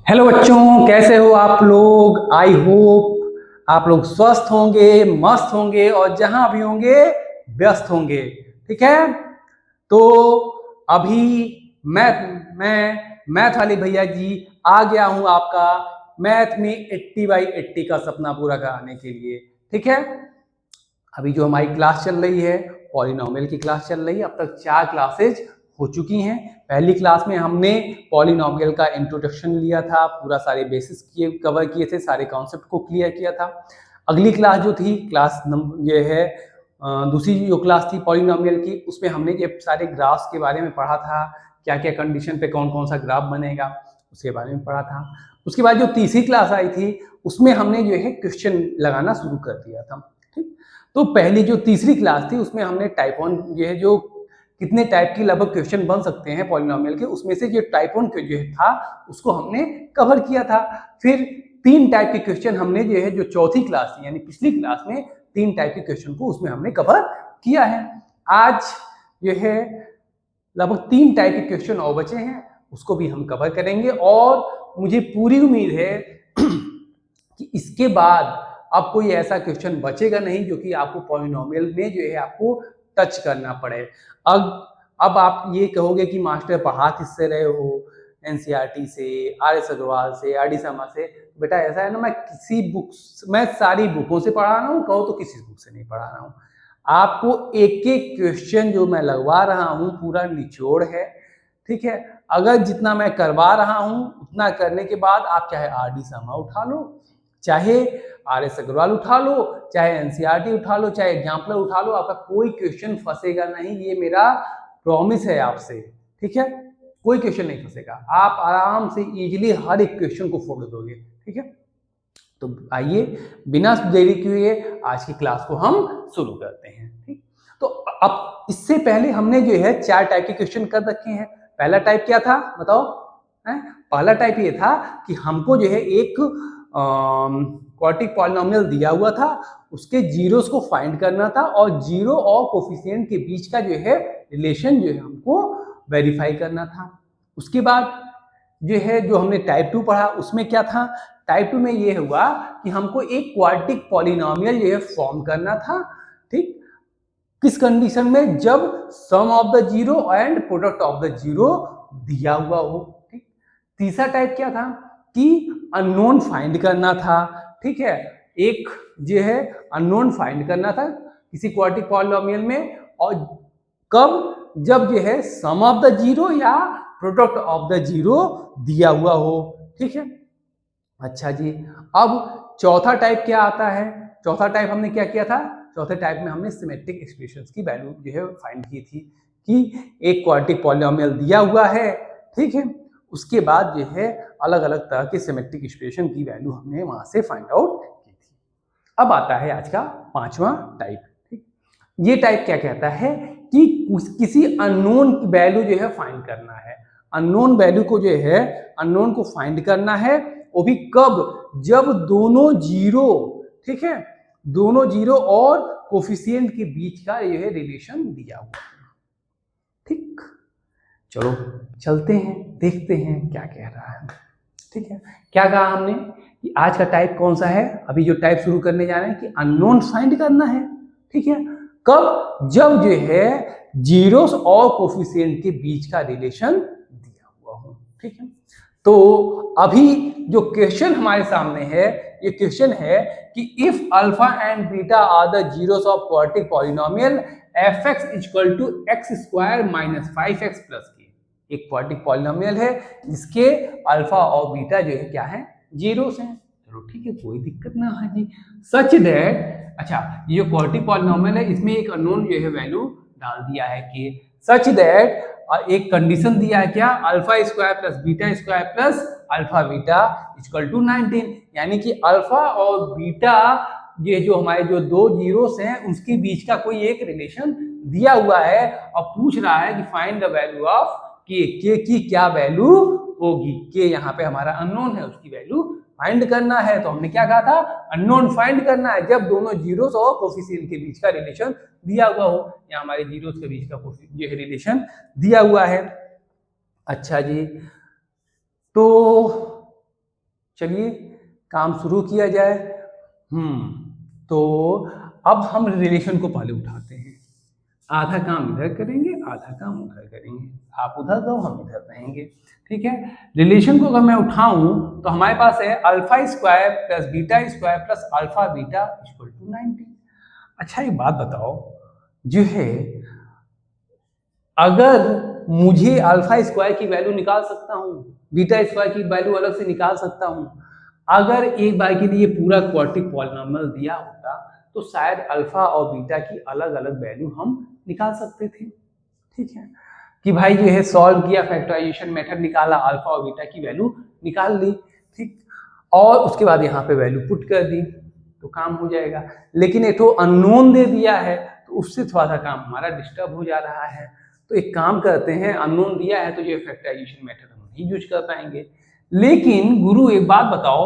Hello बच्चों, कैसे हो आप लोग। आई होप आप लोग स्वस्थ होंगे, मस्त होंगे और जहां भी होंगे व्यस्त होंगे। ठीक है। तो अभी मैं मैथ वाले भैया जी आ गया हूं आपका मैथ में 80/80 का सपना पूरा कराने के लिए। ठीक है। अभी जो हमारी क्लास चल रही है पॉलिनोमियल की क्लास चल रही है। अब तक 4 क्लासेज हो चुकी हैं। पहली क्लास में हमने पॉलिनोमियल का इंट्रोडक्शन लिया था, पूरा सारे बेसिस कवर किए थे, सारे कॉन्सेप्ट को क्लियर किया था। अगली क्लास जो थी क्लास ये है दूसरी जो क्लास थी पॉलिनोमियल की, उसमें हमने ये सारे ग्राफ्स के बारे में पढ़ा था, क्या क्या कंडीशन पे कौन कौन सा ग्राफ बनेगा उसके बारे में पढ़ा था। उसके बाद जो तीसरी क्लास आई थी उसमें हमने जो है क्वेश्चन लगाना शुरू कर दिया था। ठीक। तो पहली जो तीसरी क्लास थी उसमें हमने टाइप वन ये जो कितने टाइप की लगभग क्वेश्चन बन सकते हैं पॉलिनोमियल के, उसमें से जो टाइप वन जो था उसको हमने कवर किया था। फिर 3 टाइप के क्वेश्चन हमने जो है जो चौथी क्लास थी यानी पिछली क्लास में 3 टाइप के क्वेश्चन को उसमें हमने कवर किया है। आज जो है लगभग 3 टाइप के क्वेश्चन और बचे हैं, उसको भी हम कवर करेंगे। और मुझे पूरी उम्मीद है कि इसके बाद अब कोई ऐसा क्वेश्चन बचेगा नहीं जो कि आपको पॉलिनोमियल में जो है आपको टच करना पड़े। अब आप ये कहोगे कि मास्टर पढ़ा किससे रहे हो, एनसीईआरटी से, आर.एस. अग्रवाल से, आर.डी. शर्मा से। बेटा ऐसा है ना, मैं सारी बुकों से पढ़ा रहा हूँ, कहो तो किसी बुक से नहीं पढ़ा रहा हूँ। आपको एक एक क्वेश्चन जो मैं लगवा रहा हूँ पूरा निचोड़ है। ठीक है। अगर जितना मैं करवा रहा हूँ उतना करने के बाद आप चाहे आर.डी. शर्मा उठा लो, चाहे आर.एस. अग्रवाल उठा लो, चाहे एनसीईआरटी उठा लो, चाहे एग्जाम्पलर उठा लो, आपका कोई क्वेश्चन फंसेगा नहीं, ये मेरा प्रॉमिस है आपसे। ठीक है। कोई क्वेश्चन नहीं फंसेगा, आप आराम से इजीली हर एक क्वेश्चन को फोड़ दोगे। ठीक है। तो आइए बिना देरी किए आज की क्लास को हम शुरू करते हैं। ठीक। तो अब इससे पहले हमने जो है 4 टाइप के क्वेश्चन कर रखे हैं। पहला टाइप क्या था बताओ? पहला टाइप ये था कि हमको जो है एक क्वाड्रेटिक पॉलिनोमियल दिया हुआ था, उसके जीरोस को फाइंड करना था और जीरो और कोफिशिएंट के बीच का जो है रिलेशन जो है हमको वेरीफाई करना था। उसके बाद जो है जो हमने टाइप 2 पढ़ा उसमें क्या था? टाइप 2 में ये हुआ कि हमको एक क्वाड्रेटिक पॉलिनोमियल जो है फॉर्म करना था। ठीक। किस कंडीशन में? जब sum of the zero and product of the zero दिया हुआ हो। ठीक। तीसरा टाइप क्या था कि अननोन फाइंड करना था। ठीक है। एक जो है अननोन फाइंड करना था किसी क्वाड्रेटिक पॉलिनोमियल में, और कब? जब जो है सम ऑफ द जीरो या प्रोडक्ट ऑफ द जीरो दिया हुआ हो। ठीक है। अच्छा जी, अब चौथा टाइप क्या आता है? चौथा टाइप हमने क्या किया था? चौथे टाइप में हमने सिमेट्रिक एक्सप्रेशंस की वैल्यू जो है फाइंड की थी कि एक क्वाड्रेटिक पॉलिनोमियल दिया हुआ है। ठीक है। उसके बाद जो है अलग अलग तरह के सिमेट्रिक एक्सप्रेशन की वैल्यू हमने वहां से फाइंड आउट की थी। अब आता है आज का 5वां टाइप। ठीक। ये टाइप क्या कहता है कि किसी अननोन वैल्यू जो है फाइंड करना है। अननोन वैल्यू को जो है अननोन को फाइंड करना है, वो भी कब? जब दोनों जीरो, ठीक है, दोनों जीरो और कोफिशिएंट के बीच का ये है रिलेशन दिया हुआ है। ठीक। चलो चलते हैं, देखते हैं क्या कह रहा है। ठीक है। क्या कहा हमने कि आज का टाइप कौन सा है? अभी जो टाइप शुरू करने जा रहे हैं कि अननोन फाइंड करना है। ठीक है। कब? जब जो है जीरोस और कोफिशिएंट के बीच का रिलेशन दिया हुआ हो। ठीक है। तो अभी जो क्वेश्चन हमारे सामने है, ये क्वेश्चन है कि if alpha and beta are the zeros of quadratic polynomial fx equal to x square minus 5x plus k. एक क्वाड्रेटिक पॉलिनोमियल है जिसके अल्फा और बीटा जो है क्या है? जीरोस हैं। चलो ठीक है, कोई दिक्कत ना है जी। सच दैट, अच्छा ये क्वाड्रेटिक पॉलिनोमियल है, इसमें एक अननोन जो है वैल्यू डाल दिया है कि सच दैट, एक कंडीशन दिया है क्या? Alpha square plus beta square plus alpha beta equal to 19, यानी कि अल्फा और बीटा ये जो हमारे जो दो जीरोस हैं उसके बीच का कोई एक रिलेशन दिया हुआ है और पूछ रहा है कि फाइंड द वैल्यू ऑफ के की क्या वैल्यू होगी। के यहाँ पे हमारा अननोन है, उसकी वैल्यू फाइंड करना है। तो हमने क्या कहा था? अननोन फाइंड करना है जब दोनों जीरोस और कोफिशिएंट के बीच का रिलेशन दिया हुआ हो, या हमारे जीरोस के बीच का ये रिलेशन दिया हुआ है। अच्छा जी, तो चलिए काम शुरू किया जाए। तो अब हम रिलेशन को पहले उठाते हैं। आधा काम इधर करेंगे, आधा काम उधर करेंगे, आप उधर रहो हम इधर रहेंगे, ठीक है। रिलेशन को अगर मैं उठाऊं तो हमारे पास है alpha square plus beta square plus alpha beta equal to 90। अच्छा एक बात बताओ, जो है अगर मुझे अल्फा स्क्वायर की वैल्यू निकाल सकता हूँ, बीटा स्क्वायर की वैल्यू अलग से निकाल सकता हूँ। अगर एक बार के लिए पूरा क्वाड्रेटिक पॉलिनॉमियल दिया होता तो शायद अल्फा और बीटा की अलग अलग वैल्यू हम निकाल सकते थे, ठीक है। कि भाई जो है सॉल्व किया, फैक्टराइजेशन मेथड निकाला, अल्फा और बीटा की वैल्यू निकाल ली, ठीक, और उसके बाद यहाँ पे वैल्यू पुट कर दी तो काम हो जाएगा। लेकिन एक तो अननोन दे दिया है तो उससे थोड़ा सा काम हमारा डिस्टर्ब हो जा रहा है। तो एक काम करते हैं, अननोन दिया है तो ये फैक्टराइजेशन मेथड हम नहीं यूज कर पाएंगे। लेकिन गुरु एक बात बताओ,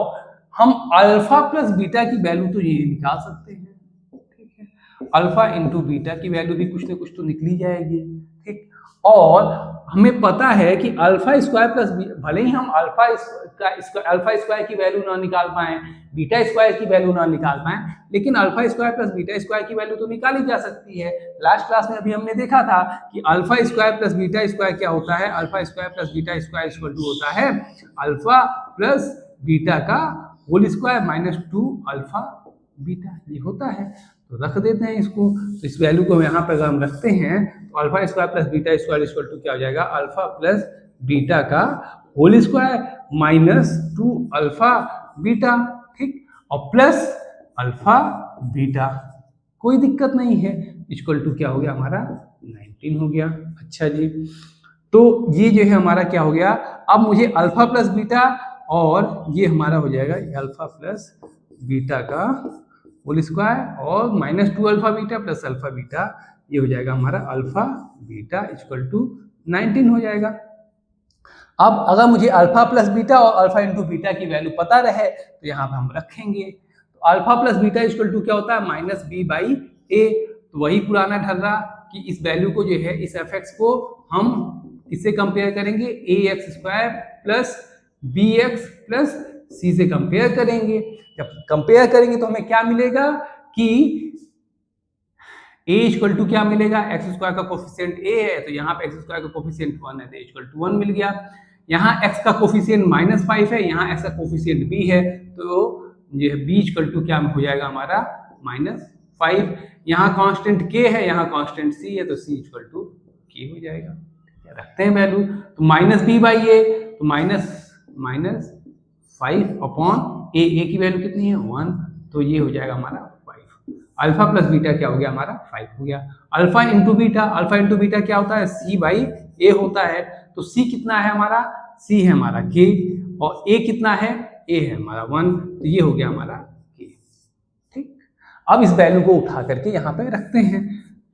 हम अल्फा प्लस बीटा की वैल्यू तो ये निकाल सकते हैं, ठीक है। अल्फा इंटू बीटा की वैल्यू भी कुछ ना कुछ तो निकली जाएगी, ठीक। और हमें पता है कि अल्फा स्क्वायर प्लस भले ही हम अल्फा स्क्वायर की वैल्यू ना निकाल पाए, बीटा स्क्वायर की वैल्यू ना निकाल पाए, लेकिन alpha square plus beta square की वैल्यू तो निकाली जा सकती है। लास्ट क्लास में अभी हमने देखा था कि alpha square plus beta square क्या होता है, alpha square plus beta square equal to होता है अल्फा प्लस बीटा का whole square minus 2 alpha beta, ये होता है। तो रख देते हैं इसको, तो इस वैल्यू को यहाँ पर अगर हम रखते हैं तो alpha square plus beta square equal to क्या हो जाएगा, अल्फा प्लस बीटा का whole square minus 2 alpha beta, ठीक, और प्लस अल्फा बीटा, कोई दिक्कत नहीं है, इक्वल टू क्या हो गया हमारा 19 हो गया। अच्छा जी, तो ये जो है हमारा क्या हो गया, अब मुझे अल्फा प्लस बीटा और ये हमारा हो जाएगा अल्फा प्लस बीटा का होल स्क्वायर और minus 2 alpha beta plus alpha beta, ये हो जाएगा हमारा अल्फा बीटा इक्वल टू 19 हो जाएगा। अब अगर मुझे अल्फा प्लस बीटा और अल्फा इंटू बीटा की वैल्यू पता रहे तो यहाँ पे हम रखेंगे। तो alpha plus beta equal to क्या होता है, माइनस बी बाई ए। तो वही पुराना ढर्रा कि इस वैल्यू को जो है, इस एफ एक्स को हम किससे कंपेयर करेंगे, a x square plus b x plus c से कंपेयर करेंगे। जब कंपेयर करेंगे तो हमें क्या मिलेगा कि a इक्वल टू क्या मिलेगा, एक्स स्क्वायर का कोफिशिएंट a है तो यहाँ पे एक्स स्क्वायर का कोफिशिएंट 1 है तो इक्वल टू 1 मिल गया। यहाँ x का कोफिशिएंट -5 है, यहाँ x का कोफिशिएंट b है तो ये b इक्वल टू क्या हो जाएगा हमारा -5। यहाँ कांस्टेंट k है, यहाँ कांस्टेंट c है तो c इक्वल टू k हो जाएगा। रखते हैं वैल्यू, तो माइनस बी बाई ए, तो -5 अपॉन ए की वैल्यू कितनी है 1, तो ये हो जाएगा हमारा 5। अल्फा प्लस बीटा क्या हो गया हमारा 5 हो गया। अल्फा इंटू बीटा क्या होता है, c बाई ए होता है। तो c कितना है हमारा, c है हमारा k और a कितना है, a है हमारा 1, तो ये हो गया हमारा k, ठीक। अब इस वैल्यू को उठा करके यहाँ पे रखते हैं,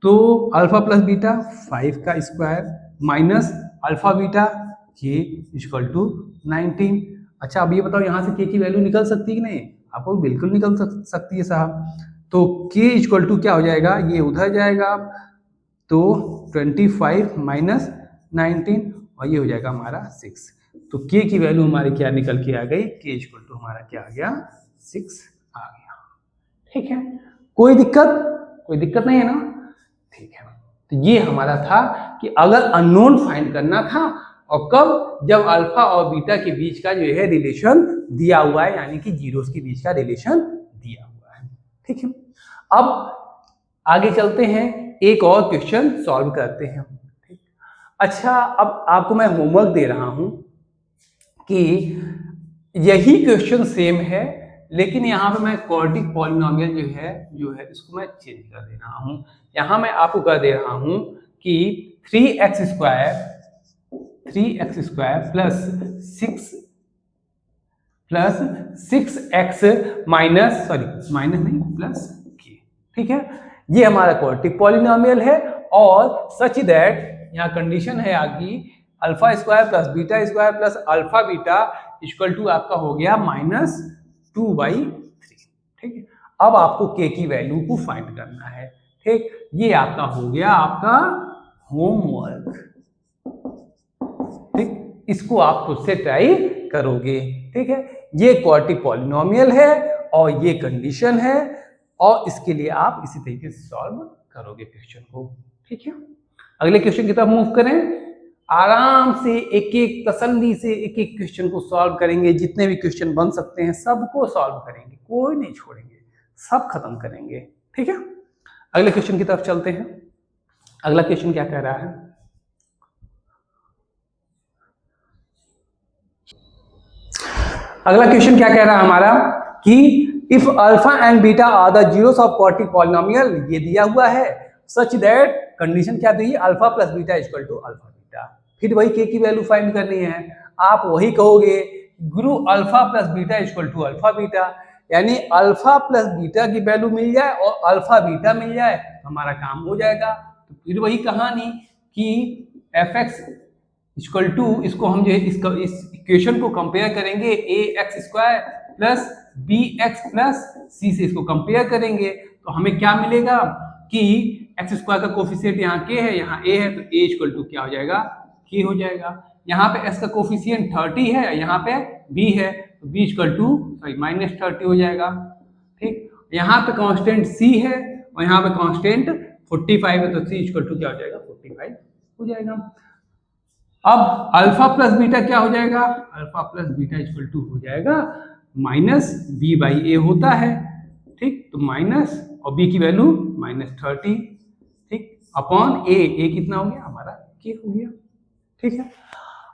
तो अल्फा प्लस बीटा 5 का square minus alpha beta k equal to 19। अच्छा अब ये बताओ यहाँ से k की वैल्यू निकल सकती है कि नहीं, आपको बिल्कुल निकल सकती है साहब। तो k इक्वल टू क्या हो जाएगा, ये उधर जाएगा तो 25 माइनस 19 और ये हो जाएगा हमारा 6। तो k की वैल्यू हमारी क्या निकल के आ गई, k इक्वल टू हमारा क्या आ गया 6 आ गया, ठीक है। कोई दिक्कत नहीं है ना, ठीक है। तो ये हमारा था कि अगर अननोन फाइंड करना था और कब, जब अल्फा और बीटा के बीच का जो है रिलेशन दिया हुआ है, यानी कि जीरोस के बीच का रिलेशन दिया हुआ है, ठीक है। अब आगे चलते हैं, एक और क्वेश्चन सॉल्व करते हैं, ठीक। अच्छा अब आपको मैं होमवर्क दे रहा हूं कि यही क्वेश्चन सेम है, लेकिन यहाँ पे मैं क्वाड्रेटिक पॉलिनोमियल जो है इसको मैं चेंज कर दे रहा हूँ। यहाँ मैं आपको कर दे रहा हूँ कि 3x square plus 6x plus k, ठीक है। ये हमारा क्वाड्रेटिक पॉलिनोमियल है और सच दैट यहाँ कंडीशन है आगे alpha square plus beta square plus alpha beta equal to आपका हो गया -2/3, ठीक है। अब आपको k की वैल्यू को फाइंड करना है, ठीक। ये आपका हो गया आपका होमवर्क, ठीक। इसको आप खुद से ट्राई करोगे। ठीक है, ये क्वाड्रेटिक पॉलिनोमियल है और ये कंडीशन है और इसके लिए आप इसी तरीके से सॉल्व करोगे क्वेश्चन को। ठीक है, अगले क्वेश्चन की तरफ मूव करें। आराम से एक एक तसल्ली से एक एक क्वेश्चन को सॉल्व करेंगे, जितने भी क्वेश्चन बन सकते हैं सबको सॉल्व करेंगे, कोई नहीं छोड़ेंगे, सब खत्म करेंगे। ठीक है, अगले क्वेश्चन की तरफ चलते हैं। अगला क्वेश्चन क्या कह रहा है? अगला क्वेश्चन क्या कह रहा है हमारा कि if alpha and beta are the zeros of quadratic polynomial, ये दिया हुआ है, सच दैट कंडीशन क्या दी, alpha plus beta equal to alpha beta. फिर वही के की वैल्यू फाइंड करनी है। आप वही कहोगे गुरु alpha plus beta equal to alpha beta, यानी अल्फा प्लस बीटा की वैल्यू मिल जाए और अल्फा बीटा मिल जाए तो हमारा काम हो जाएगा। तो फिर वही कहानी कि एफ एक्स इक्वल टू, इसको हम जो है इस इक्वेशन को कंपेयर करेंगे a x square plus b x plus c से, इसको कंपेयर करेंगे तो हमें क्या मिलेगा कि एक्स स्क्वायर का कोफिशिएंट यहाँ के है, यहाँ ए है, तो ए इक्वल टू क्या हो जाएगा, के हो जाएगा। यहाँ पे एक्स का कोफिशिएंट 30 है, यहाँ पे बी है, तो बी इक्वल टू -30 हो जाएगा। ठीक, यहाँ पे कांस्टेंट सी है और यहाँ पे कांस्टेंट 45 है, तो सी इक्वल टू क्या हो जाएगा, 45 हो जाएगा। अब अल्फा प्लस बीटा क्या हो जाएगा, alpha plus beta equal to हो जाएगा माइनस बी बाई ए होता है। ठीक, तो माइनस और बी की वैल्यू -30, ठीक, अपॉन ए कितना हो गया हमारा, के हो गया। ठीक है,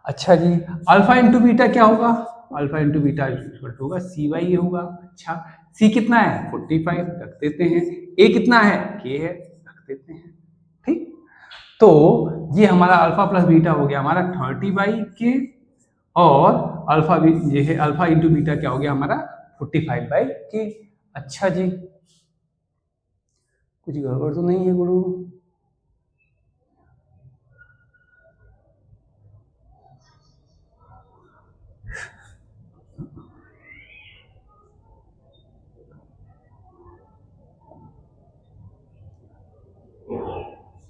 अच्छा जी, अल्फा इंटू बीटा क्या होगा, alpha into beta equal to होगा सी बाई ए होगा। अच्छा, सी कितना है 45, रख देते हैं, ए कितना है के है, रख देते हैं। ठीक, तो ये हमारा अल्फा प्लस बीटा हो गया हमारा 30 बाई के, और अल्फा ये है अल्फा इंटू बीटा क्या हो गया हमारा 45 बाई के। अच्छा जी, कुछ गड़बड़ तो नहीं है गुरु?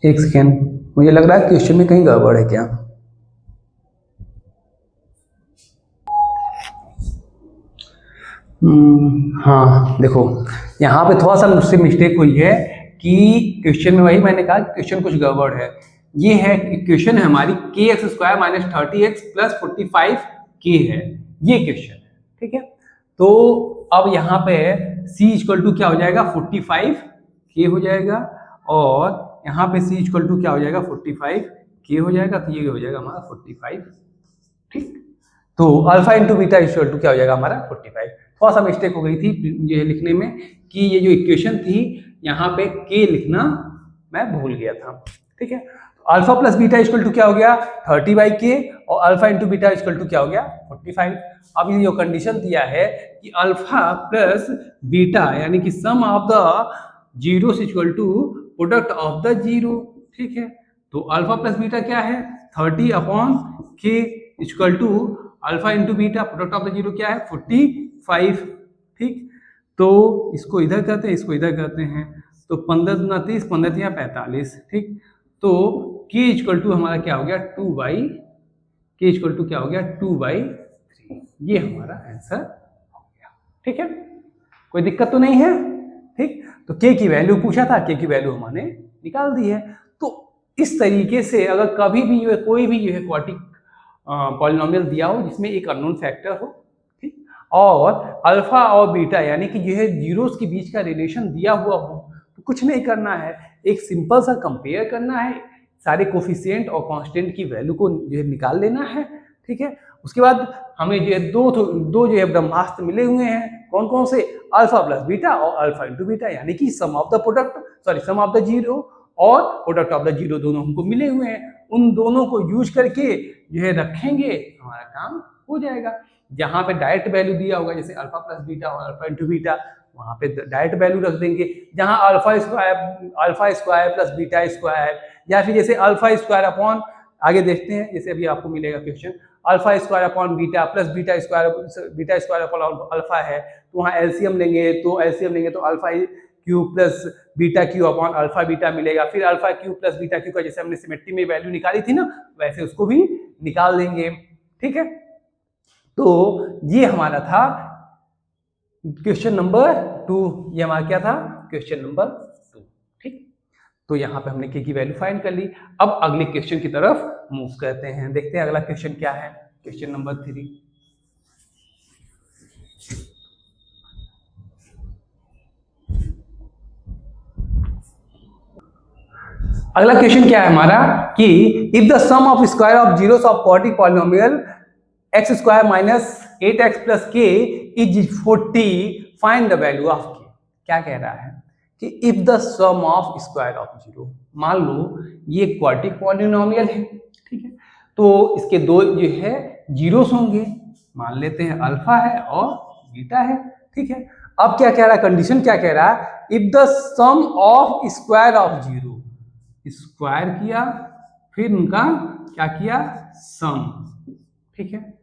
एक सेकेंड, मुझे लग रहा है क्वेश्चन में कहीं गड़बड़ है क्या? हाँ देखो, यहाँ पे थोड़ा सा मुझसे मिस्टेक हुई है कि क्वेश्चन में, वही मैंने कहा क्वेश्चन कुछ गड़बड़ है। ये है क्वेश्चन है हमारी के x square minus 30x plus 45 के है, ये क्वेश्चन है। ठीक है, तो अब यहाँ पे c इक्वल टू क्या हो जाएगा 45 के हो जाएगा, और यहाँ पे c इक्वल टू क्या हो जाएगा 45 के हो जाएगा, तो ये हो जाएगा हमारा 45। ठीक, तो alpha into beta equal to क्या हो जाएगा हमारा 45। थोड़ा सा मिस्टेक हो गई थी ये लिखने में कि ये जो इक्वेशन थी यहाँ पे के लिखना मैं भूल गया था। ठीक है, तो alpha plus beta equal to क्या हो गया 30 बाई के, और alpha into beta equal to क्या हो गया 45। अब ये जो कंडीशन दिया है कि अल्फा प्लस बीटा यानी कि sum of the zeros equal to product of the zero. ठीक है, तो अल्फा प्लस बीटा क्या है 30 upon k equal to alpha into beta product of the zero क्या है 45। ठीक, तो इसको इधर करते हैं, इसको इधर करते हैं, तो 15 दूना 30, 15 तिया 45। ठीक, तो के इक्वल टू हमारा क्या हो गया 2 बाई, के इक्वल टू क्या हो गया 2/3। ये हमारा आंसर हो गया। ठीक है, कोई दिक्कत तो नहीं है। ठीक, तो के की वैल्यू पूछा था, के की वैल्यू हमने निकाल दी है। तो इस तरीके से अगर कभी भी जो है कोई भी जो है क्वाड्रेटिक पॉलिनोमियल दिया हो जिसमें एक अननोन फैक्टर हो, ठीक, और अल्फा और बीटा यानी कि जो है जीरोस के बीच का रिलेशन दिया हुआ हो, तो कुछ नहीं करना है, एक सिंपल सा कंपेयर करना है, सारे कोफिशिएंट और कांस्टेंट की वैल्यू को जो है निकाल लेना है। ठीक है, उसके बाद हमें जो है दो जो है ब्रह्मास्त्र मिले हुए हैं, कौन कौन से, अल्फा प्लस बीटा और अल्फा इंटू बीटा, यानी कि sum of the product, sorry sum of the zero और प्रोडक्ट ऑफ द जीरो दोनों हमको मिले हुए हैं। उन दोनों को यूज करके जो है रखेंगे, हमारा काम हो जाएगा। जहाँ पे डायरेक्ट वैल्यू दिया होगा जैसे अल्फा प्लस बीटा और अल्फा इंटू बीटा, वहाँ पे डायरेक्ट वैल्यू रख देंगे। जहाँ alpha square plus beta square, या फिर जैसे अल्फा स्क्वायर अपॉन, आगे देखते हैं जैसे अभी आपको मिलेगा question, alpha square upon beta plus beta square upon alpha है, तो वहाँ एलसीएम लेंगे, तो alpha cube plus beta Q upon alpha beta मिलेगा। फिर alpha cube plus beta Q का जैसे हमने सिमेट्री में वैल्यू निकाली थी ना, वैसे उसको भी निकाल देंगे। ठीक है, तो ये हमारा था क्वेश्चन नंबर 2। ये हमारा क्या था, क्वेश्चन नंबर 2। ठीक, तो यहाँ पे हमने के की वैल्यू फाइंड कर ली। अब अगले क्वेश्चन की तरफ मूव करते हैं, देखते हैं अगला क्वेश्चन क्या है। Question number 3। अगला क्वेश्चन क्या है हमारा कि if the sum of square of zeros of quadratic polynomial x square minus 8x plus k is 40, find the value of k. क्या कह रहा है कि if the sum of square of zero, मान लो ये क्वाड्रेटिक पॉलिनोमियल है, ठीक है, तो इसके दो जो है जीरोस होंगे, मान लेते हैं अल्फा है और बीटा है, ठीक है। अब क्या कह रहा है, कंडीशन क्या कह रहा है, if the sum of square of zero, square किया फिर उनका क्या किया, सम, ठीक है,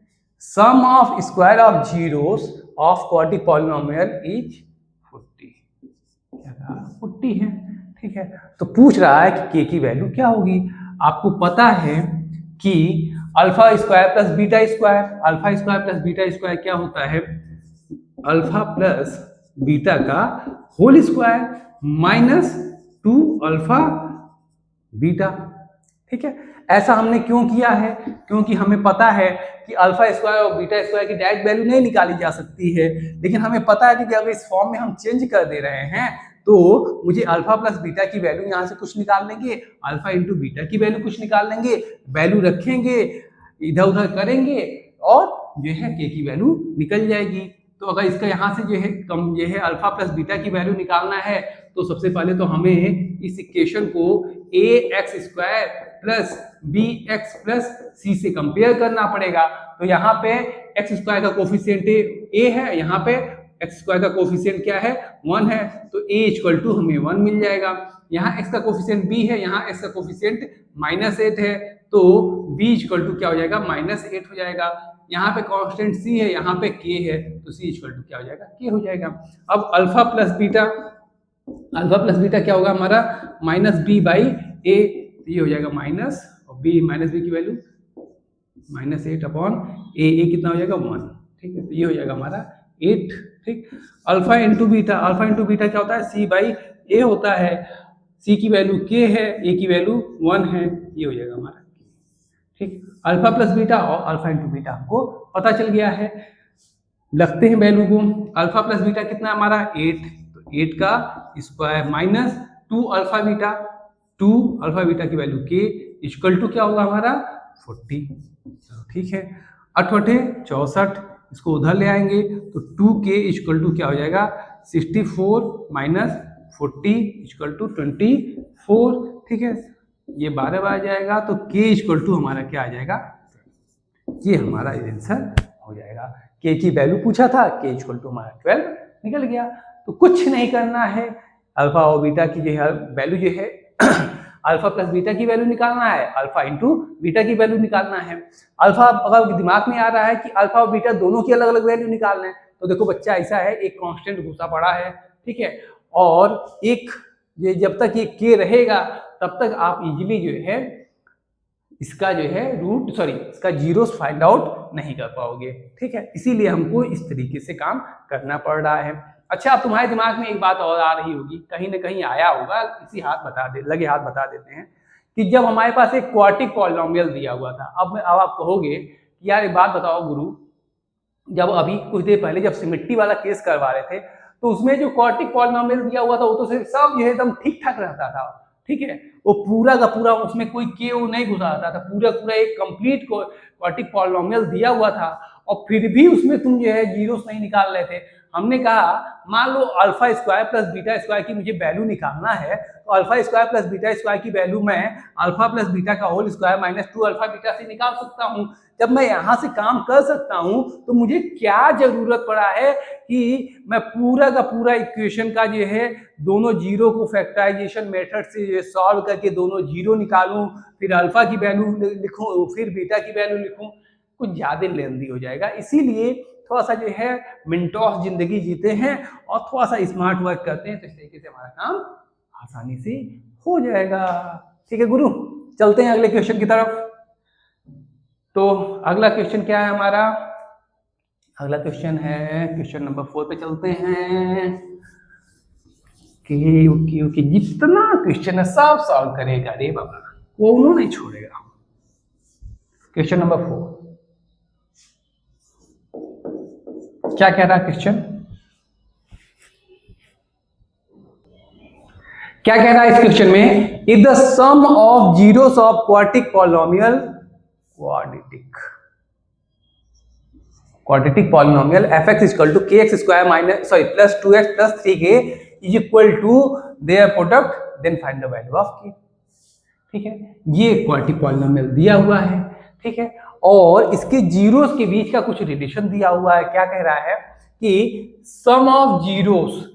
sum of square of zeros of quadratic polynomial is 40, क्या कहा 40 है, ठीक है। तो पूछ रहा है कि के की वैल्यू क्या होगी। आपको पता है कि alpha square plus beta square, alpha square plus beta square क्या होता है, अल्फा प्लस बीटा का whole square minus 2 alpha beta, ठीक है। ऐसा हमने क्यों किया है, क्योंकि हमें पता है कि अल्फा स्क्वायर और बीटा स्क्वायर की डायरेक्ट वैल्यू नहीं निकाली जा सकती है, लेकिन हमें पता है कि अगर इस फॉर्म में हम चेंज कर दे रहे हैं तो मुझे अल्फा प्लस बीटा की वैल्यू यहाँ से कुछ निकाल लेंगे, अल्फा इंटू बीटा की वैल्यू कुछ निकाल लेंगे, वैल्यू रखेंगे, इधर उधर करेंगे और जो है के की वैल्यू निकल जाएगी। तो अगर इसका यहाँ से जो है कम जो है अल्फा प्लस बीटा की वैल्यू निकालना है तो सबसे पहले तो हमें इस इक्वेशन को a x square plus b x plus c से कंपेयर करना पड़ेगा। तो यहाँ पे एक्स स्क्वायर का कोफिशिएंट ए है, यहाँ पे एक्स स्क्वायर का कोफिशिएंट क्या है 1 है, तो a इक्वल टू हमें 1 मिल जाएगा। यहाँ x का कोफिशिएंट b है, यहाँ x का कोफिशिएंट -8 है, तो b इक्वल टू क्या हो जाएगा -8 हो जाएगा। यहाँ पे कांस्टेंट c है, यहाँ पे k है, तो c इक्वल टू क्या हो जाएगा k हो जाएगा। अब अल्फा प्लस बीटा क्या होगा हमारा -b/a, ये हो जाएगा माइनस और b की वैल्यू -8 अपॉन a कितना हो जाएगा 1, ठीक है, तो ये हो जाएगा हमारा 8, ठीक। अल्फा इंटू बीटा क्या होता है c/a होता है, c की वैल्यू k है, a की वैल्यू 1 है, ये हो जाएगा हमारा, ठीक। अल्फा प्लस बीटा और अल्फा इंटू बीटा हमको पता चल गया है, लगते हैं वैल्यू को। अल्फा प्लस बीटा कितना हमारा 8, तो 8 का स्क्वायर माइनस 2 अल्फा बीटा की वैल्यू k इक्वल टू क्या होगा हमारा 40, ठीक है। 8 × 64, इसको उधर ले आएंगे तो 2k इक्वल टू क्या हो जाएगा 64 माइनस 40 इक्वल टू 24, ठीक है, ये 12 बार जाएगा तो k इक्वल टू हमारा क्या आ जाएगा, ये हमारा आंसर हो जाएगा। k की वैल्यू पूछा था, k इक्वल टू हमारा 12 निकल गया। तो कुछ नहीं करना है, अल्फा और बीटा की जो है वैल्यू जो है अल्फा प्लस बीटा की वैल्यू निकालना है, अल्फा इंटू बीटा की वैल्यू निकालना है। अल्फा अगर दिमाग में आ रहा है कि अल्फा और बीटा दोनों की अलग अलग वैल्यू निकालना है, तो देखो बच्चा ऐसा है, एक कांस्टेंट घुसा पड़ा है, ठीक है, और एक ये जब तक ये के रहेगा तब तक आप इजीली जो है इसका जो है इसका जीरोस फाइंड आउट नहीं कर पाओगे, ठीक है। इसीलिए हमको इस तरीके से काम करना पड़ रहा है। अच्छा, अब तुम्हारे दिमाग में एक बात और आ रही होगी, कहीं ना कहीं आया होगा, इसी हाथ बता देते हैं कि जब हमारे पास एक क्वाड्रेटिक पॉलिनोमियल दिया हुआ था, अब आप कहोगे कि यार एक बात बताओ गुरु, जब अभी कुछ देर पहले जब सिमेट्री वाला केस करवा रहे थे तो उसमें जो क्वाड्रेटिक पॉलिनोमियल दिया हुआ था वो तो सब जो है एकदम ठीक ठाक रहता था, ठीक है, वो पूरा का पूरा उसमें कोई के नहीं घुसा रहता था, पूरा एक कंप्लीट क्वाड्रेटिक पॉलिनोमियल दिया हुआ था, और फिर भी उसमें तुम जो है जीरोस नहीं निकाल रहे थे। हमने कहा मान लो alpha square plus beta square की मुझे वैल्यू निकालना है, तो alpha square plus beta square की वैल्यू मैं अल्फा प्लस बीटा का whole square minus 2 alpha beta से निकाल सकता हूं। जब मैं यहां से काम कर सकता हूं तो मुझे क्या जरूरत पड़ा है कि मैं पूरा का पूरा इक्वेशन का जो है दोनों जीरो को फैक्टराइजेशन मेथड से सॉल्व करके दोनों जीरो निकालूं, फिर अल्फा की वैल्यू लिखूं, फिर बीटा की वैल्यू लिखूं, कुछ ज्यादा लेंदी हो जाएगा। इसीलिए थोड़ा सा जो है मिनटोस जिंदगी जीते हैं और थोड़ा सा स्मार्ट वर्क करते हैं, तो इस तरीके से हमारा काम आसानी से हो जाएगा। ठीक है गुरु, चलते हैं अगले क्वेश्चन की तरफ। तो अगला क्वेश्चन क्या है हमारा, अगला क्वेश्चन है, क्वेश्चन नंबर 4 पे चलते हैं। ओके ओके, जितना क्वेश्चन है सब सॉल्व करेगा रे बाबा, वो नहीं छोड़ेगा। क्वेश्चन नंबर 4 क्या कह रहा है क्वेश्चन? क्या कह रहा है इस क्वेश्चन में? If the sum of zeros of quadratic polynomial fx equal to kx square minus plus 2x प्लस 3k is equal to their product, then find the value of k। ठीक है, ये क्वाड्रेटिक पॉलिनोमियल दिया हुआ है, ठीक है, और इसके जीरोस के बीच का कुछ रिलेशन दिया हुआ है। क्या कह रहा है कि सम ऑफ जीरोस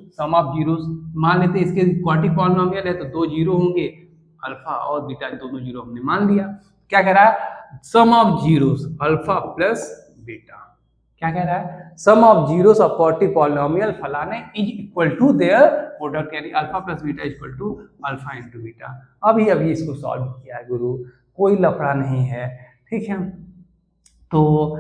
मान लेते हैं इसके क्वाड्रेटिक पॉलिनोमियल है तो 2 जीरो होंगे, अल्फा और बीटा दोनों जीरो हमने मान लिया। क्या कह रहा है? Sum of zeros alpha plus beta. क्या कह रहा है? Sum of zeros of quadratic polynomial फलाने is equal to their product, यानी alpha plus beta equal to alpha into beta. अभी इसको सॉल्व किया है गुरु, कोई लफड़ा नहीं है, ठीक है। तो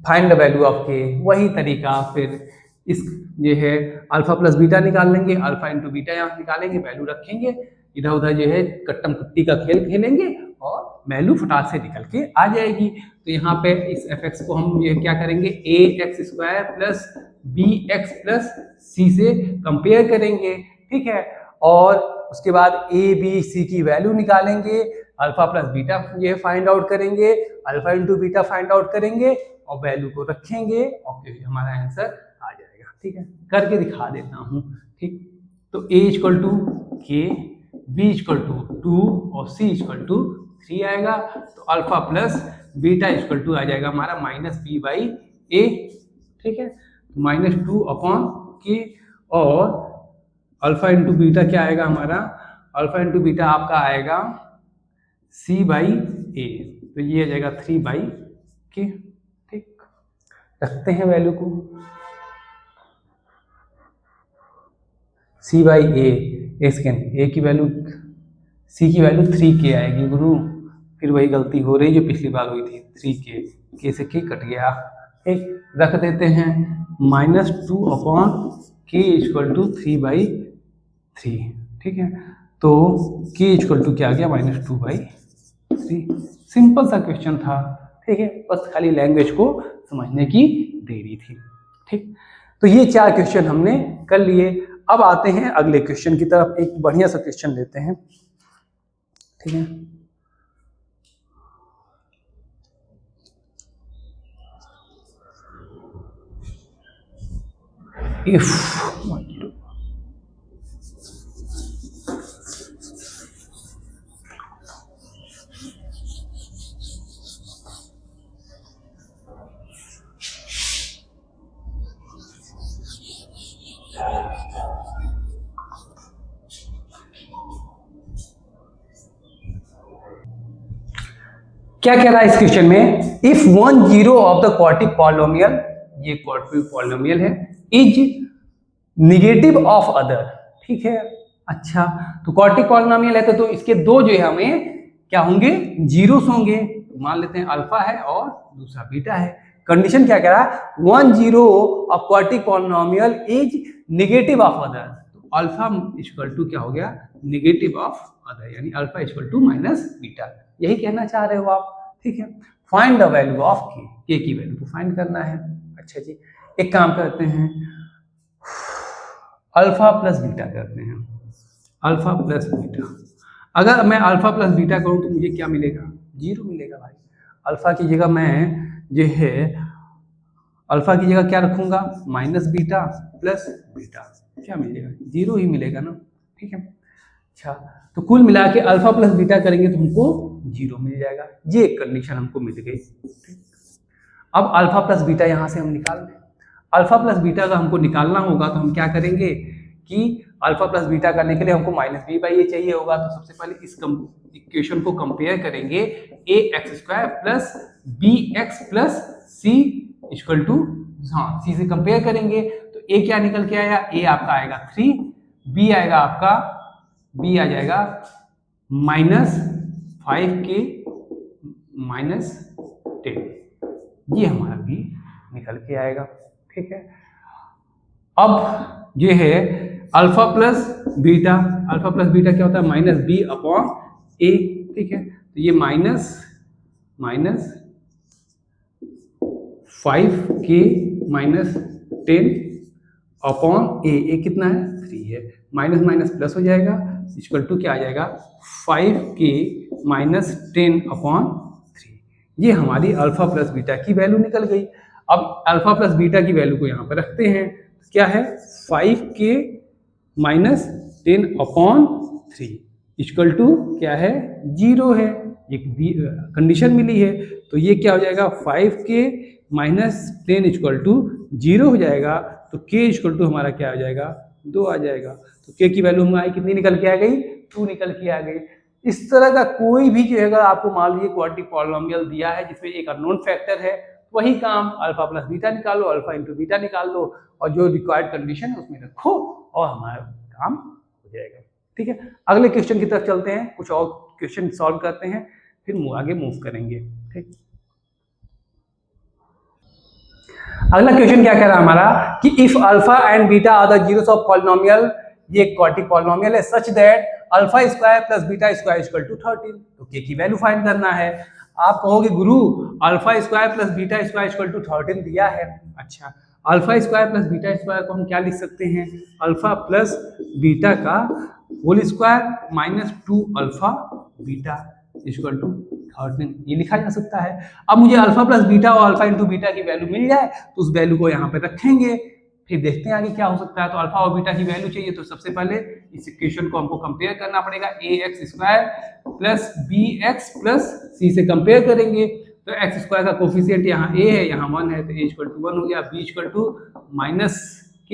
फाइंड द वैल्यू ऑफ के, वही तरीका फिर इस ये है अल्फा प्लस बीटा निकाल लेंगे, अल्फा इंटू बीटा यहाँ निकालेंगे, वैल्यू रखेंगे, इधर उधर जो है कट्टम कुट्टी का खेल खेलेंगे और वैल्यू फटाक से निकल के आ जाएगी। तो यहाँ पे इस fx को हम ये क्या करेंगे, ax square plus bx plus c से कंपेयर करेंगे, ठीक है, और उसके बाद a b c की वैल्यू निकालेंगे, अल्फा प्लस बीटा ये फाइंड आउट करेंगे, alpha into beta find out करेंगे और वैल्यू को रखेंगे और हमारा आंसर आ जाएगा। ठीक है, करके दिखा देता हूँ। ठीक, तो a equal to k, b equal to 2 और c इक्वल टू 3 आएगा। तो alpha plus beta equal to आ जाएगा हमारा माइनस बी बाई ए। ठीक है, माइनस 2 अपॉन के, और अल्फा इंटू बीटा क्या आएगा हमारा, अल्फा इंटू बीटा आपका आएगा c बाई ए, तो ये आ जाएगा 3 बाई के। ठीक, रखते हैं वैल्यू को, c बाई ए स्कैन ए की वैल्यू, c की वैल्यू 3k आएगी गुरु, फिर वही गलती हो रही जो पिछली बार हुई थी, 3k से k कट गया। ठीक, रख देते हैं minus 2 upon k equal to 3 by 3। ठीक है, तो k इक्वल टू क्या आ गया, माइनस 2 बाई 3। सिंपल सा क्वेश्चन था। ठीक है, बस खाली लैंग्वेज को समझने की देरी थी। ठीक, तो ये 4 क्वेश्चन हमने कर लिए। अब आते हैं अगले क्वेश्चन की तरफ, एक बढ़िया सा क्वेश्चन लेते हैं। ठीक है, इफ क्या कह रहा है इस क्वेश्चन में, if 1 zero of the quadratic polynomial, ये क्वाड्रेटिक पॉलिनोमियल है, इज निगेटिव ऑफ अदर। ठीक है, अच्छा, तो क्वाड्रेटिक पॉलिनोमियल है तो इसके दो जो है हमें क्या होंगे, जीरोस होंगे। मान लेते हैं अल्फा है और दूसरा बीटा है। कंडीशन क्या कह रहा है, 1 zero of quadratic polynomial is negative of other. तो अल्फा इक्वल टू क्या हो गया, निगेटिव ऑफ अदर, यानी alpha equal to minus beta, यही कहना चाह रहे हो आप। ठीक है, फाइंड द वैल्यू ऑफ के की वैल्यू को फाइंड करना है। अच्छा जी, एक काम करते हैं, अल्फा प्लस बीटा करते हैं, अल्फा प्लस बीटा। अगर मैं अल्फा प्लस बीटा करूं तो मुझे क्या मिलेगा, जीरो मिलेगा भाई। अल्फा की जगह मैं जो है अल्फा की जगह क्या रखूंगा, माइनस बीटा प्लस बीटा, क्या मिलेगा, जीरो ही मिलेगा ना। ठीक है, अच्छा, तो कुल मिला के अल्फा प्लस बीटा करेंगे तो हमको जीरो मिल जाएगा, ये कंडीशन हमको मिल गई। अब अल्फा प्लस बीटा यहाँ से हम निकाल दें। अल्फा प्लस बीटा का हमको निकालना होगा तो हम क्या करेंगे कि अल्फा प्लस बीटा करने के लिए हमको माइनस बी बाई ए चाहिए होगा। तो सबसे पहले इस इक्वेशन को कंपेयर करेंगे, a x square plus b x plus c equal to, हाँ, सी से कंपेयर करेंगे तो ए क्या निकल के आया, ए आपका आएगा 3, बी आएगा आपका, बी आ जाएगा माइनस 5k माइनस 10, ये हमारा बी निकल के आएगा। ठीक है, अब ये है alpha plus beta. Alpha plus beta क्या होता है? माइनस बी अपॉन ए। ठीक है, तो ये माइनस 5k माइनस 10 अपॉन ए कितना है? 3 है। माइनस माइनस प्लस हो जाएगा, इक्वल टू क्या आ जाएगा? 5k minus 10 upon 3। ये हमारी अल्फा प्लस बीटा की वैल्यू निकल गई। अब अल्फा प्लस बीटा की वैल्यू को यहाँ पर रखते हैं, क्या है? 5k minus 10 upon 3 equal to क्या है? 0 है। एक कंडीशन मिली है, तो ये क्या हो जाएगा? 5k माइनस 10 इक्वल टू 0 हो जाएगा। तो k इक्वल टू हमारा क्या हो जाएगा? 2 आ जाएगा। तो k की वैल्यू हमारी कितनी निकल के आ गई? 2 निकल के आ गई। इस तरह का कोई भी जो है आपको मान लीजिए क्वाड्रेटिक पॉलिनोमियल दिया है जिसमें एक अननोन फैक्टर है, वही काम अल्फा प्लस बीटा निकालो, अल्फा इंटू बीटा निकाल लो और जो रिक्वायर्ड कंडीशन है उसमें रखो और हमारा काम हो जाएगा। ठीक है, अगले क्वेश्चन की तरफ चलते हैं, कुछ और क्वेश्चन सॉल्व करते हैं, फिर आगे मूव करेंगे। ठीक, अगला क्वेश्चन क्या कह रहा है हमारा कि if alpha and beta are the zeros of polynomial, ये क्वाड्रेटिक पॉलिनोमियल है, such that alpha square plus beta square equal to 13। तो के की वैल्यू फाइंड करना है। आप कहोगे गुरु alpha square plus beta square equal to 13 दिया है। अच्छा, alpha square plus beta square को हम क्या लिख सकते हैं? अल्फा प्लस बीटा का whole square minus 2 alpha beta equal to 13, ये लिखा जा सकता है। अब मुझे अल्फा प्लस बीटा और अल्फा इंटू बीटा की वैल्यू मिल जाए तो उस वैल्यू को यहाँ पे रखेंगे, फिर देखते हैं आगे क्या हो सकता है। तो अल्फा और बीटा की वैल्यू चाहिए, तो सबसे पहले इस इक्वेशन को हमको कंपेयर करना पड़ेगा। ax square plus bx plus c से कंपेयर करेंगे, तो x स्क्वायर का कोफिशिएंट यहाँ a है, यहाँ 1 है, तो a इक्वल टू 1 हो गया, b equal to minus k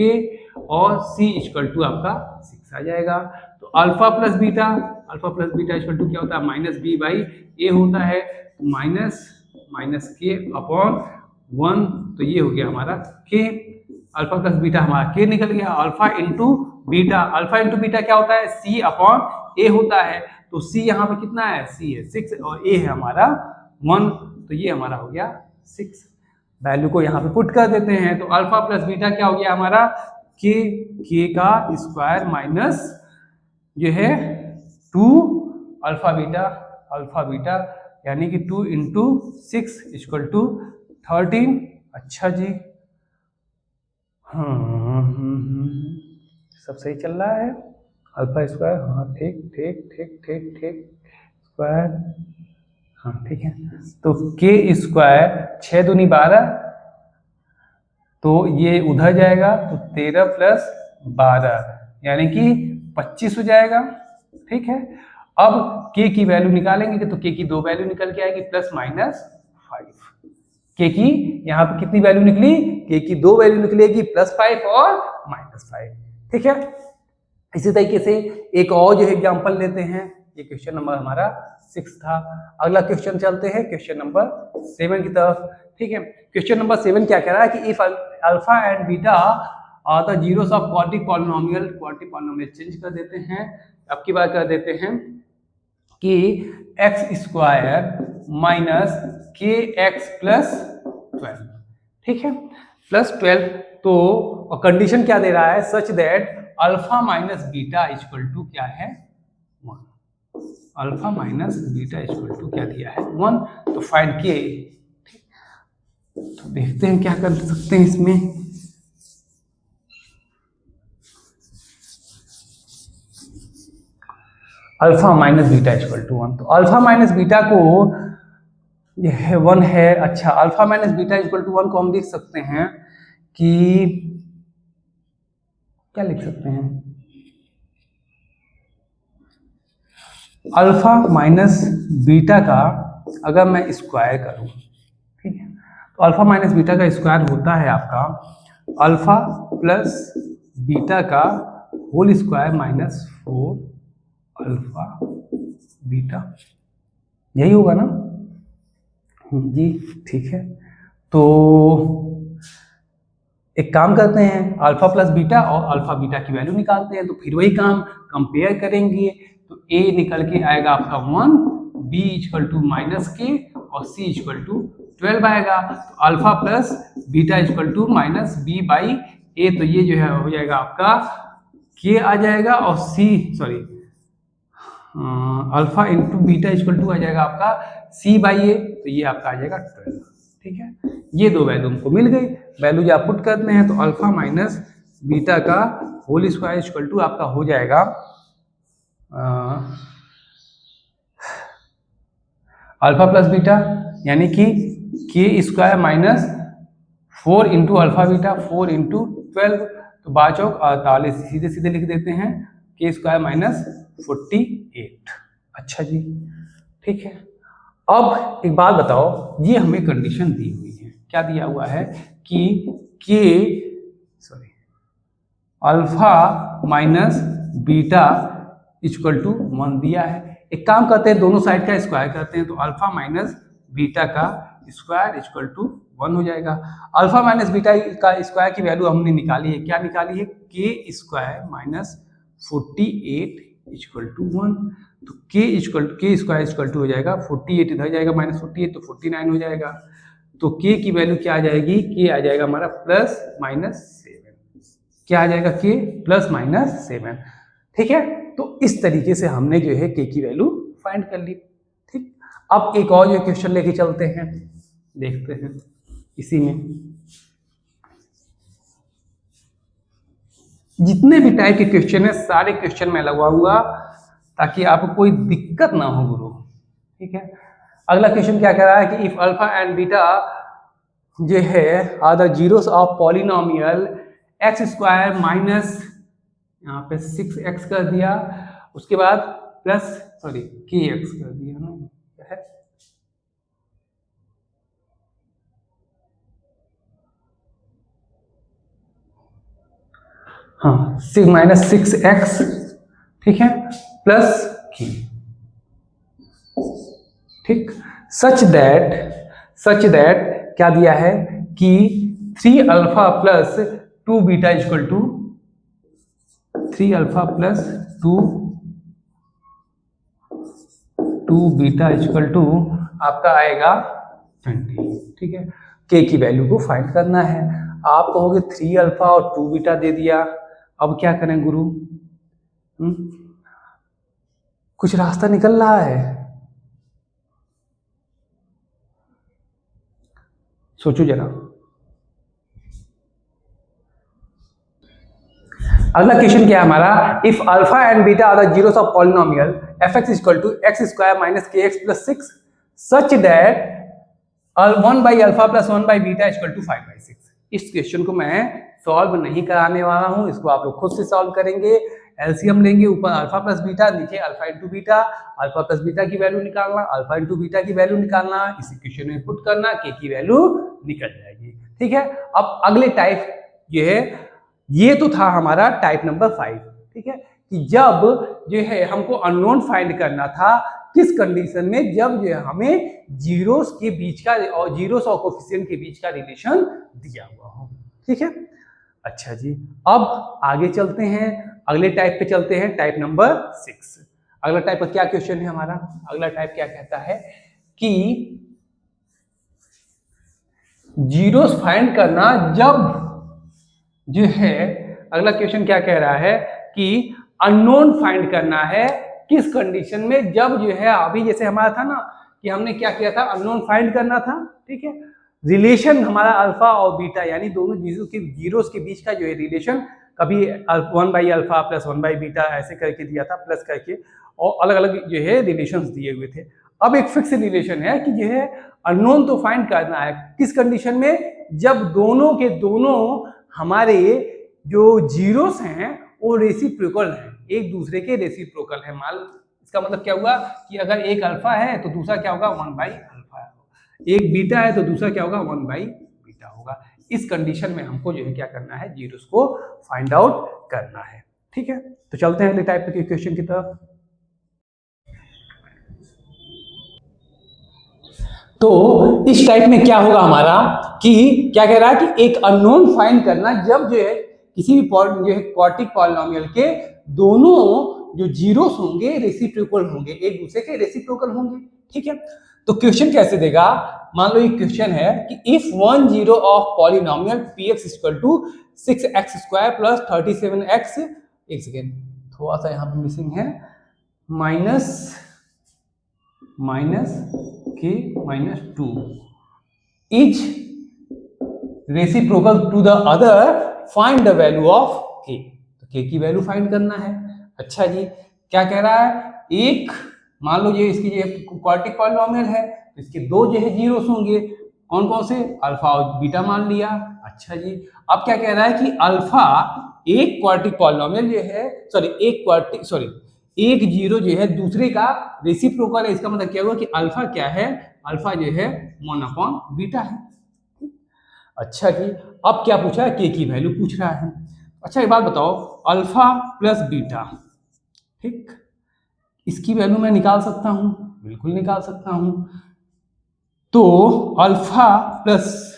और c इक्वल टू आपका 6 आ जाएगा। तो alpha plus beta equal to क्या होता है? माइनस b बाई a होता है, माइनस k अपॉन 1, तो ये हो गया हमारा k। अल्फा प्लस बीटा हमारा k निकल गया। अल्फा इंटू बीटा क्या होता है? c अपॉन a होता है, तो c यहाँ पे कितना है? c है 6 और a है हमारा 1, तो ये हमारा हो गया 6। वैल्यू को यहाँ पे पुट कर देते हैं, तो अल्फा प्लस बीटा क्या हो गया हमारा? k का स्क्वायर माइनस जो है 2 अल्फा बीटा यानी कि 2 इंटू 6 इक्वल टू 13। अच्छा जी, सब सही चल रहा है। अल्फा स्क्वायर, हाँ ठीक स्क्वायर, हाँ ठीक है। तो के स्क्वायर 6 दूनी 12, तो ये उधर जाएगा, तो 13 प्लस 12 यानी कि 25 हो जाएगा। ठीक है, अब के की वैल्यू निकालेंगे तो के की 2 वैल्यू निकल के आएगी, प्लस माइनस 5। के की यहाँ पे कितनी वैल्यू निकली? के की 2 वैल्यू निकलेगी, प्लस 5 और माइनस 5। ठीक है, इसी तरीके से एक और जो एग्जांपल लेते हैं। ये क्वेश्चन नंबर हमारा 6 था। अगला क्वेश्चन चलते हैं क्वेश्चन नंबर 7 की तरफ। ठीक है, क्वेश्चन नंबर 7 क्या कह रहा है कि if alpha and beta are the zeros of quadratic polynomial change कर देते हैं, अब की बात कर देते हैं कि x square minus k x plus 12। ठीक है, प्लस 12, तो कंडीशन क्या दे रहा है? Such that alpha minus beta equal to क्या है? 1। Alpha minus beta equal to क्या दिया है? 1। तो फाइंड के, तो देखते हैं क्या कर सकते हैं इसमें। Alpha minus beta equal to 1, तो अल्फा माइनस बीटा को यह 1 है। अच्छा, alpha minus beta equal to 1 को हम लिख सकते हैं कि क्या लिख सकते हैं? अल्फा माइनस बीटा का अगर मैं स्क्वायर करूं, ठीक है, तो अल्फा माइनस बीटा का स्क्वायर होता है आपका अल्फा प्लस बीटा का whole square minus 4 alpha beta, यही होगा ना जी? ठीक है, तो एक काम करते हैं, अल्फा प्लस बीटा और अल्फा बीटा की वैल्यू निकालते हैं। तो फिर वही काम कंपेयर करेंगे, तो a निकल के आएगा आपका 1, b इक्वल टू माइनस के और c इक्वल टू 12 आएगा। तो alpha plus beta equal to minus b by a, तो ये जो है हो जाएगा आपका के आ जाएगा, और c sorry alpha into beta equal to आ जाएगा आपका सी बाई ए, तो ये आपका आ जाएगा 12। ठीक है, ये दो वैल्यू हमको मिल गई। वैल्यू जो आप पुट करते हैं तो अल्फा माइनस बीटा का होल स्क्वायर इक्वल टू आपका हो जाएगा अल्फा प्लस बीटा यानी कि के square minus 4 into alpha beta 4 into 12, तो 5 चौक 48, सीधे सीधे लिख देते हैं के स्क्वायर माइनस 48। अच्छा जी, ठीक है। अब एक बात बताओ, ये हमें कंडीशन दी हुई है, क्या दिया हुआ है कि k sorry alpha minus beta equal to 1 दिया है। एक काम करते हैं, दोनों साइड का स्क्वायर करते हैं, तो अल्फा माइनस बीटा का स्क्वायर इक्वल टू 1 हो जाएगा। अल्फा माइनस बीटा का स्क्वायर की वैल्यू हमने निकाली है, क्या निकाली है, के स्क्वायर माइनस 48 इक्वल टू 1, तो के स्क्वायर इक्वल टू हो जाएगा 48, इधर जाएगा माइनस 48 तो 49 हो जाएगा। तो के की वैल्यू क्या आ जाएगी, के आ जाएगा हमारा प्लस माइनस 7, क्या आ जाएगा, के प्लस माइनस 7। ठीक है, तो इस तरीके से हमने जो है के की वैल्यू फाइंड कर ली। ठीक, अब एक और जो क्वेश्चन लेके चलते हैं, देखते हैं इसी में जितने भी टाइप के क्वेश्चन है सारे क्वेश्चन में लगवाऊंगा ताकि आपको कोई दिक्कत ना हो गुरु। ठीक है, अगला क्वेश्चन क्या कह रहा है कि इफ अल्फा एंड बीटा जो है are the zeros of polynomial x square minus यहाँ पे 6x कर दिया, उसके बाद प्लस सॉरी के एक्स कर दिया ना, क्या है हाँ माइनस 6x, ठीक है, प्लस की, ठीक, सच दैट क्या दिया है कि 3 alpha plus 2 beta equal to 3 alpha plus 2 beta equal to आपका आएगा 20। ठीक है, के की वैल्यू को फाइंड करना है। आप कहोगे 3 अल्फा और 2 बीटा दे दिया, अब क्या करें गुरु? कुछ रास्ता निकल रहा है, सोचो जरा। अगला क्वेश्चन क्या है हमारा, if alpha and beta are the zeros of polynomial fx equal to x square minus k x plus 6 such that 1 by alpha plus 1 by beta equal to 5/6। इस क्वेश्चन को मैं सॉल्व नहीं कराने वाला हूं, इसको आप लोग खुद से सॉल्व करेंगे। एलसीएम लेंगे, ऊपर अल्फा प्लस बीटा, नीचे alpha into beta, alpha plus beta की वैल्यू निकालना, अल्फा इंटू बीटा की वैल्यू निकालना, इस इक्वेशन में पुट करना, के की वैल्यू निकल जाएगी। ठीक है, अब अगले टाइप ये है, ये तो था हमारा टाइप नंबर 5। ठीक है, कि जब जो है हमको अननोन फाइंड करना था, किस कंडीशन में, जब जो है हमें जीरोस के बीच का और जीरोस और कोफिशिएंट के बीच का रिलेशन दिया हुआ हो। ठीक है, अच्छा जी, अब आगे चलते हैं, अगले टाइप पे चलते हैं, टाइप नंबर 6। अगला टाइप का क्या क्वेश्चन है हमारा? अगला टाइप क्या कहता है कि जीरोस फाइंड करना जब जो है, अगला क्वेश्चन क्या कह रहा है कि अननोन फाइंड करना है किस कंडीशन में, जब जो है अभी जैसे हमारा था ना कि हमने क्या किया था, अननोन फाइंड करना था। ठीक है, रिलेशन हमारा अल्फा और बीटा यानी दोनों जीरोस के बीच का जो है रिलेशन, कभी 1 by alpha plus 1 by beta ऐसे करके दिया था, प्लस करके, और अलग अलग जो है रिलेशंस दिए हुए थे। अब एक फिक्स रिलेशन है कि जो है अननोन तो फाइंड करना है किस कंडीशन में, जब दोनों के दोनों हमारे जो जीरोस हैं वो रेसिप्रोकल हैं, एक दूसरे के रेसिप्रोकल है। मान, इसका मतलब क्या हुआ कि अगर एक अल्फा है तो दूसरा क्या होगा, 1 बाई अल्फा होगा, एक बीटा है तो दूसरा क्या होगा, 1 बाई बीटा होगा। इस कंडीशन में हमको जो है क्या करना है, जीरोस को फाइंड आउट करना है। ठीक है, तो चलते हैं अगले टाइप के क्वेश्चन की तरफ। तो इस टाइप में क्या होगा हमारा कि क्या कह रहा है कि एक अननोन फाइंड करना जब जो है किसी भी जो है क्वाड्रेटिक पॉलिनोमियल के दोनों जो जीरोस होंगे रेसिप्रोकल होंगे, एक दूसरे के रेसिप्रोकल होंगे। ठीक है, तो क्वेश्चन कैसे देगा, मान लो ये क्वेश्चन है कि if 1 zero of polynomial px equal to 6x square plus 37x, एक सेकेंड थोड़ा सा यहाँ पे मिसिंग है, minus k minus 2 is reciprocal to the other, find the value of k। तो k की वैल्यू फाइंड करना है। अच्छा जी, क्या कह रहा है, एक मान लो ये इसकी जो क्वाड्रेटिक पॉलिनोमियल है, इसके दो जो है जीरोस होंगे, कौन कौन से, अल्फा और बीटा मान लिया। अच्छा जी, अब क्या कह रहा है कि अल्फा एक क्वाड्रेटिक पॉलिनोमियल जो है, एक जीरो जो है दूसरे का रेसिप्रोकल है। इसका मतलब क्या हुआ कि अल्फा क्या है, अल्फा जो है 1/बीटा है। अच्छा जी, अब क्या पूछा है, के की वैल्यू पूछ रहा है। अच्छा एक बात बताओ, अल्फा प्लस बीटा, ठीक, इसकी वैल्यू मैं निकाल सकता हूं, बिल्कुल निकाल सकता हूं। तो अल्फा प्लस,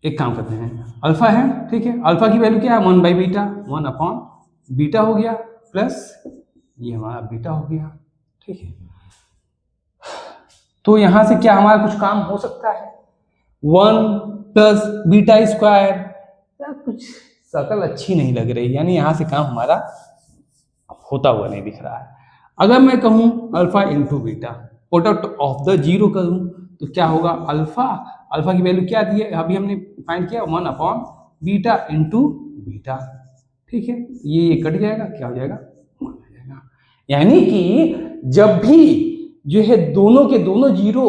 एक काम करते हैं, अल्फा है, ठीक है, अल्फा की वैल्यू क्या है 1/बीटा, 1/बीटा हो गया, प्लस ये हमारा बीटा हो गया, ठीक है। तो यहां से क्या हमारा कुछ काम हो सकता है, 1 प्लस बीटा स्क्वायर, कुछ शकल अच्छी नहीं लग रही, यानी यहां से काम हमारा होता हुआ नहीं दिख रहा है। अगर मैं कहूं alpha into beta, product of the zero करूं, तो क्या होगा, अल्फा की वैल्यू क्या दी है, अभी हमने फाइंड किया 1/बीटा इंटू बीटा, ठीक है, ये कट जाएगा, क्या हो जाएगा, 1 हो जाएगा। यानी कि जब भी जो है दोनों के दोनों जीरो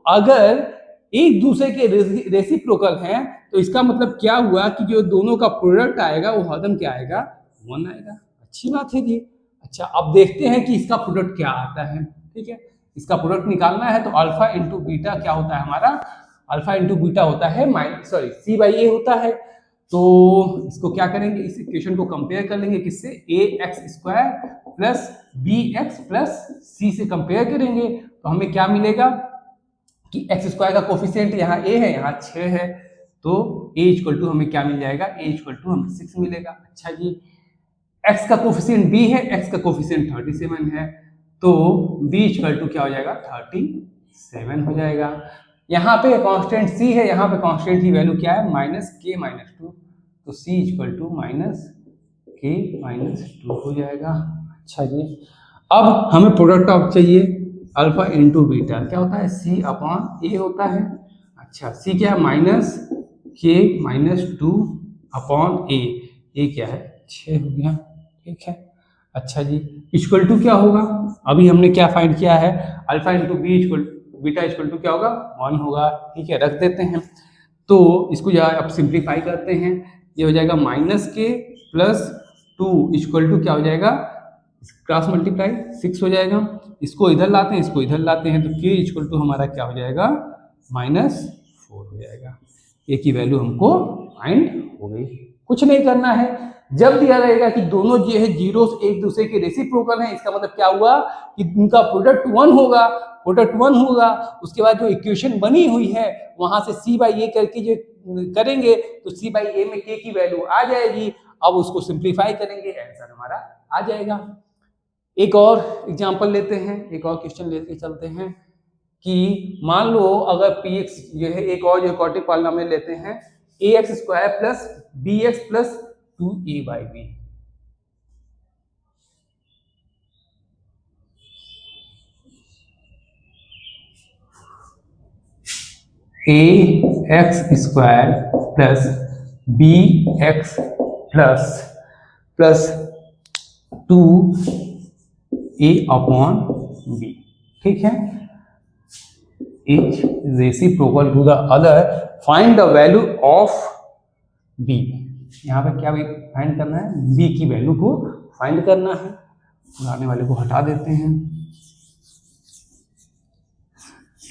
अगर एक दूसरे के रेसिप्रोकल हैं, तो इसका मतलब क्या हुआ कि जो दोनों का प्रोडक्ट आएगा वो हरदम क्या आएगा, 1 आएगा। अच्छी बात है जी। अच्छा अब देखते हैं कि इसका प्रोडक्ट क्या आता है, ठीक है, इसका प्रोडक्ट निकालना है। तो अल्फा इंटू बीटा क्या होता है हमारा, अल्फा इंटू बीटा होता है c/a होता है। तो इसको क्या करेंगे, इस इक्वेशन को कंपेयर कर लेंगे किससे, ax² plus bx plus c से कंपेयर करेंगे, तो हमें क्या मिलेगा कि x² का कोफिशिएंट यहाँ a है, यहाँ 6 है, तो a इक्वल टू हमें क्या मिल जाएगा, a इक्वल टू हमें 6 मिलेगा। अच्छा जी, x का कोफिशिएंट b है, x का कोफिशिएंट 37 है, तो b इक्वल टू क्या हो जाएगा, 37 हो जाएगा। यहाँ पे कांस्टेंट c है, यहाँ पे कांस्टेंट की वैल्यू क्या है, -k-2, तो c इक्वल टू -k-2 हो जाएगा। अच्छा जी, अब हमें प्रोडक्ट ऑफ चाहिए, अल्फा इंटू बीटा क्या होता है, c/a होता है। अच्छा c क्या है, -k-2/a, ये क्या है 6 हो गया, ठीक है। अच्छा जी, इक्वल टू क्या होगा, अभी हमने क्या फाइंड किया है, alpha into beta equal to क्या होगा, 1 होगा, ठीक है, रख देते हैं। तो इसको जो है अब सिंप्लीफाई करते हैं, ये हो जाएगा -k+2 इक्वल टू क्या हो जाएगा, क्रॉस मल्टीप्लाई 6 हो जाएगा, इसको इधर लाते हैं, इसको इधर लाते हैं, तो k इक्वल टू हमारा क्या हो जाएगा, -4 हो जाएगा। a की वैल्यू हमको फाइंड हो गई। कुछ नहीं करना है, जब दिया रहेगा कि दोनों जो है जीरोस एक दूसरे के रेसिप्रोकल हैं, इसका मतलब क्या हुआ कि उनका प्रोडक्ट 1 होगा, उसके बाद जो इक्वेशन बनी हुई है वहां से c/a करके जो करेंगे तो c/a में k की वैल्यू आ जाएगी। अब उसको सिंप्लीफाई करेंगे, आंसर हमारा आ जाएगा। एक और एग्जांपल लेते हैं, एक और क्वेश्चन लेके चलते हैं कि मान लो अगर px जो है, एक और जो क्वाड्रेटिक पॉलिनोमियल लेते हैं, ax² plus bx plus 2a/b, ax² plus bx plus 2a/b, ठीक है, each reciprocal to the other, find the value of b। यहाँ पे क्या फाइंड करना है, b की वैल्यू को फाइंड करना है। पुराने वाले को हटा देते हैं।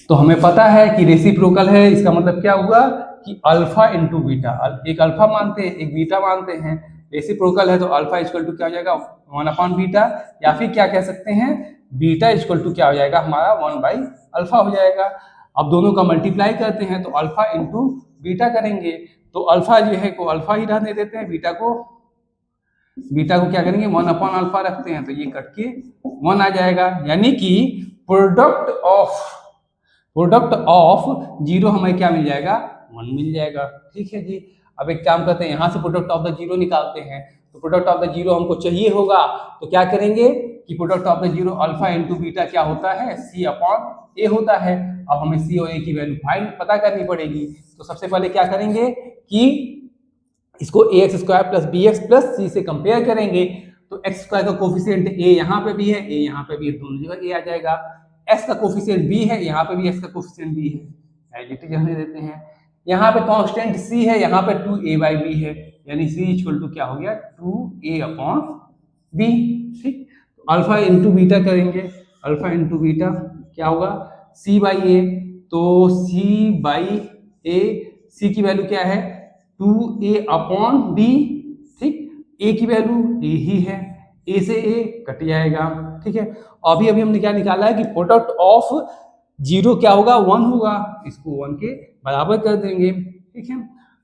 तो हमें पता है कि रेसिप्रोकल है, इसका मतलब क्या हुआ कि अल्फा इंटू बीटा, एक अल्फा मानते हैं एक बीटा मानते हैं, रेसिप्रोकल है तो अल्फा इक्वल टू क्या हो जाएगा, 1/बीटा, या फिर क्या कह सकते हैं, बीटा इक्वल टू क्या हो जाएगा हमारा 1/अल्फा हो जाएगा। अब दोनों का मल्टीप्लाई करते हैं तो अल्फा इंटू बीटा करेंगे, तो अल्फा जो है को अल्फा ही रहने देते हैं, बीटा को क्या करेंगे 1/अल्फा रखते हैं, तो ये कट के 1 आ जाएगा। यानी कि प्रोडक्ट ऑफ जीरो हमें क्या मिल जाएगा, 1 मिल जाएगा। ठीक है जी। अब एक काम करते हैं, यहां से प्रोडक्ट ऑफ द जीरो निकालते हैं। तो प्रोडक्ट ऑफ द जीरो हमको चाहिए होगा, तो क्या करेंगे कि product of the zero alpha into beta क्या होता है, सी अपॉन ए होता है। अब हमें सी और ए की वैल्यू फाइंड पता करनी पड़ेगी। तो सबसे पहले क्या करेंगे कि इसको a x square plus b x plus c से कंपेयर करेंगे। तो एक्स स्क्वायर का कोफिशिएंट ए यहाँ पे भी है, ए यहाँ पे भी है, दोनों जगह ए आ जाएगा। एक्स का कोफिशिएंट बी है, यहाँ पे भी एक्स का कोफिशिएंट बी है, एडिटिव रहने देते हैं। यहाँ पे कांस्टेंट सी है, यहाँ पे 2a/b है, यानी सी इक्वल टू क्या हो गया, 2a अपॉन बी। ठीक, अल्फा इंटू बीटा करेंगे, अल्फा इंटू बीटा क्या होगा, c बाई ए। तो c बाई ए, सी की वैल्यू क्या है 2a अपॉन बी। ठीक, a की वैल्यू a ही है, a से a कट जाएगा। ठीक है, अभी हमने क्या निकाला है कि प्रोडक्ट ऑफ जीरो क्या होगा, 1 होगा, इसको 1 के बराबर कर देंगे। ठीक है,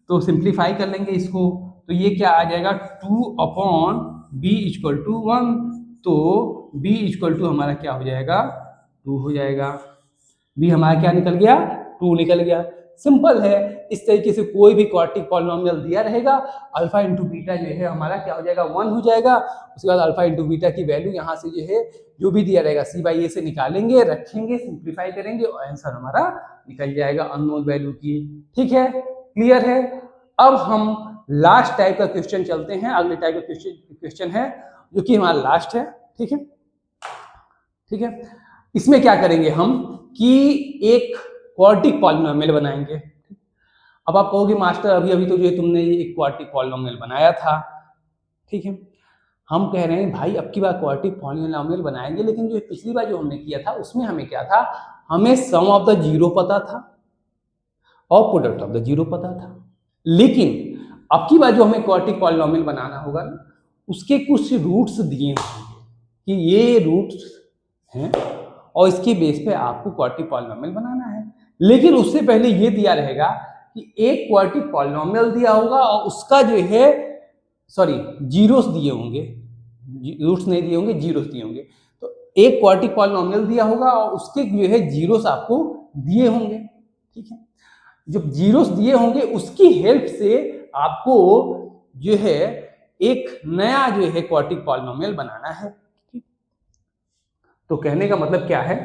तो सिंप्लीफाई कर लेंगे इसको, तो ये क्या आ जाएगा 2 अपॉन बी इक्वल टू 1। तो b इक्वल टू हमारा क्या हो जाएगा, 2 हो जाएगा। b हमारा क्या निकल गया, 2 निकल गया। सिंपल है। इस तरीके से कोई भी क्वाड्रेटिक पॉलिनोमियल दिया रहेगा, अल्फा इंटू बीटा जो है हमारा क्या हो जाएगा, 1 हो जाएगा। उसके बाद अल्फा इंटू बीटा की वैल्यू यहाँ से जो है जो भी दिया रहेगा c बाई ए से निकालेंगे, रखेंगे, सिंप्लीफाई करेंगे और आंसर हमारा निकल जाएगा अननोन वैल्यू की। ठीक है, क्लियर है। अब हम लास्ट टाइप का क्वेश्चन चलते हैं। अगले टाइप का क्वेश्चन है जो कि हमारा लास्ट है। ठीक है, ठीक है, इसमें क्या करेंगे हम कि एक क्वाड्रेटिक पॉलिनोमियल बनाएंगे। अब आप कहोगे मास्टर अभी तो जो है तुमने ये एक क्वाड्रेटिक पॉलिनोमियल बनाया था। ठीक है, हम कह रहे हैं भाई अब की बार क्वाड्रेटिक पॉलिनोमियल बनाएंगे, लेकिन जो पिछली बार जो हमने किया था उसमें हमें क्या था, हमें सम ऑफ द जीरो पता था और प्रोडक्ट ऑफ द जीरो पता था। लेकिन अब की बार जो हमें क्वाड्रेटिक पॉलिनोमियल बनाना होगा ना, उसके कुछ रूट्स दिए होंगे कि ये रूट्स हैं और इसके बेस पे आपको क्वाड्रेटिक पॉलिनोमियल बनाना है। लेकिन उससे पहले ये दिया रहेगा कि एक क्वाड्रेटिक पॉलिनोमियल दिया होगा और उसका जो है जीरोस दिए होंगे, रूट्स नहीं दिए होंगे, जीरोस दिए होंगे। तो एक क्वाड्रेटिक पॉलिनोमियल दिया होगा और उसके जो है जीरोस आपको दिए होंगे। ठीक है, जब जीरोस दिए होंगे उसकी हेल्प से आपको जो है एक नया जो है क्वाड्रेटिक पॉलिनोमियल बनाना है। तो कहने का मतलब क्या है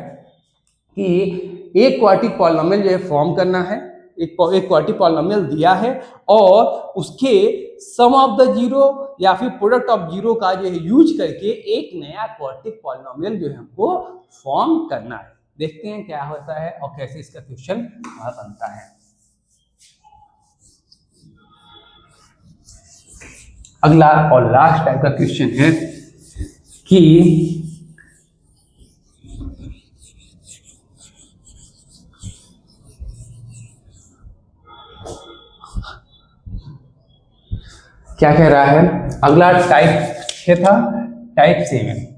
कि एक क्वाड्रेटिक पॉलिनोमियल जो है फॉर्म करना है। एक क्वाड्रेटिक पॉलिनोमियल दिया है और उसके सम ऑफ द जीरो या फिर प्रोडक्ट ऑफ जीरो का जो है यूज करके एक नया क्वाड्रेटिक पॉलिनोमियल जो है हमको फॉर्म करना है। देखते हैं क्या होता है और कैसे इसका क्वेश्चन बनता है। अगला और लास्ट टाइप का क्वेश्चन है कि क्या कह रहा है, अगला टाइप क्या था, टाइप 7।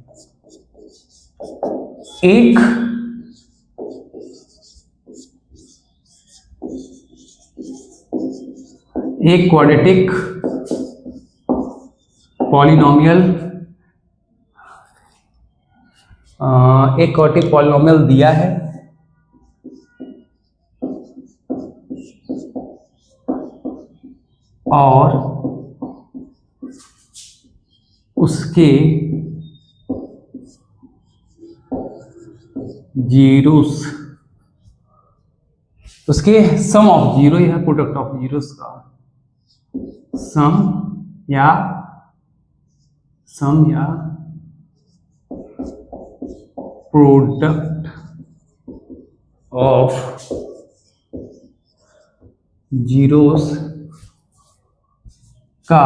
एक क्वाड्रेटिक पॉलिनोमियल, एक क्वाड्रेटिक पॉलिनोमियल दिया है और उसके जीरोस, उसके सम ऑफ जीरो या प्रोडक्ट ऑफ जीरोस का सम या प्रोडक्ट ऑफ जीरोस का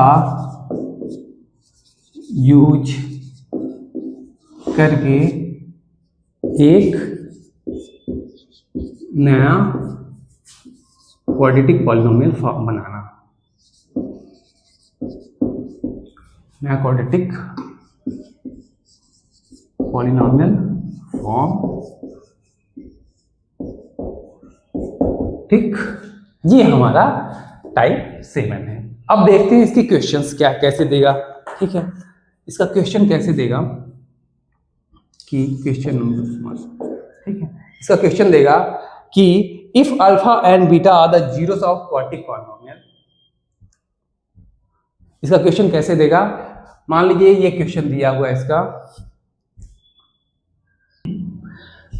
यूज करके एक नया क्वाड्रेटिक पॉलिनोमियल फॉर्म बनाना। नया क्वाड्रेटिक पॉलिनोमियल फॉर्म। ठीक, ये हमारा टाइप 7 है। अब देखते हैं इसके क्वेश्चंस क्या कैसे देगा। ठीक है, इसका क्वेश्चन कैसे देगा कि क्वेश्चन नंबर ठीक है। इसका क्वेश्चन देगा कि if alpha and beta are the zeros of quadratic polynomial. इसका क्वेश्चन कैसे देगा, मान लीजिए ये क्वेश्चन दिया हुआ है इसका,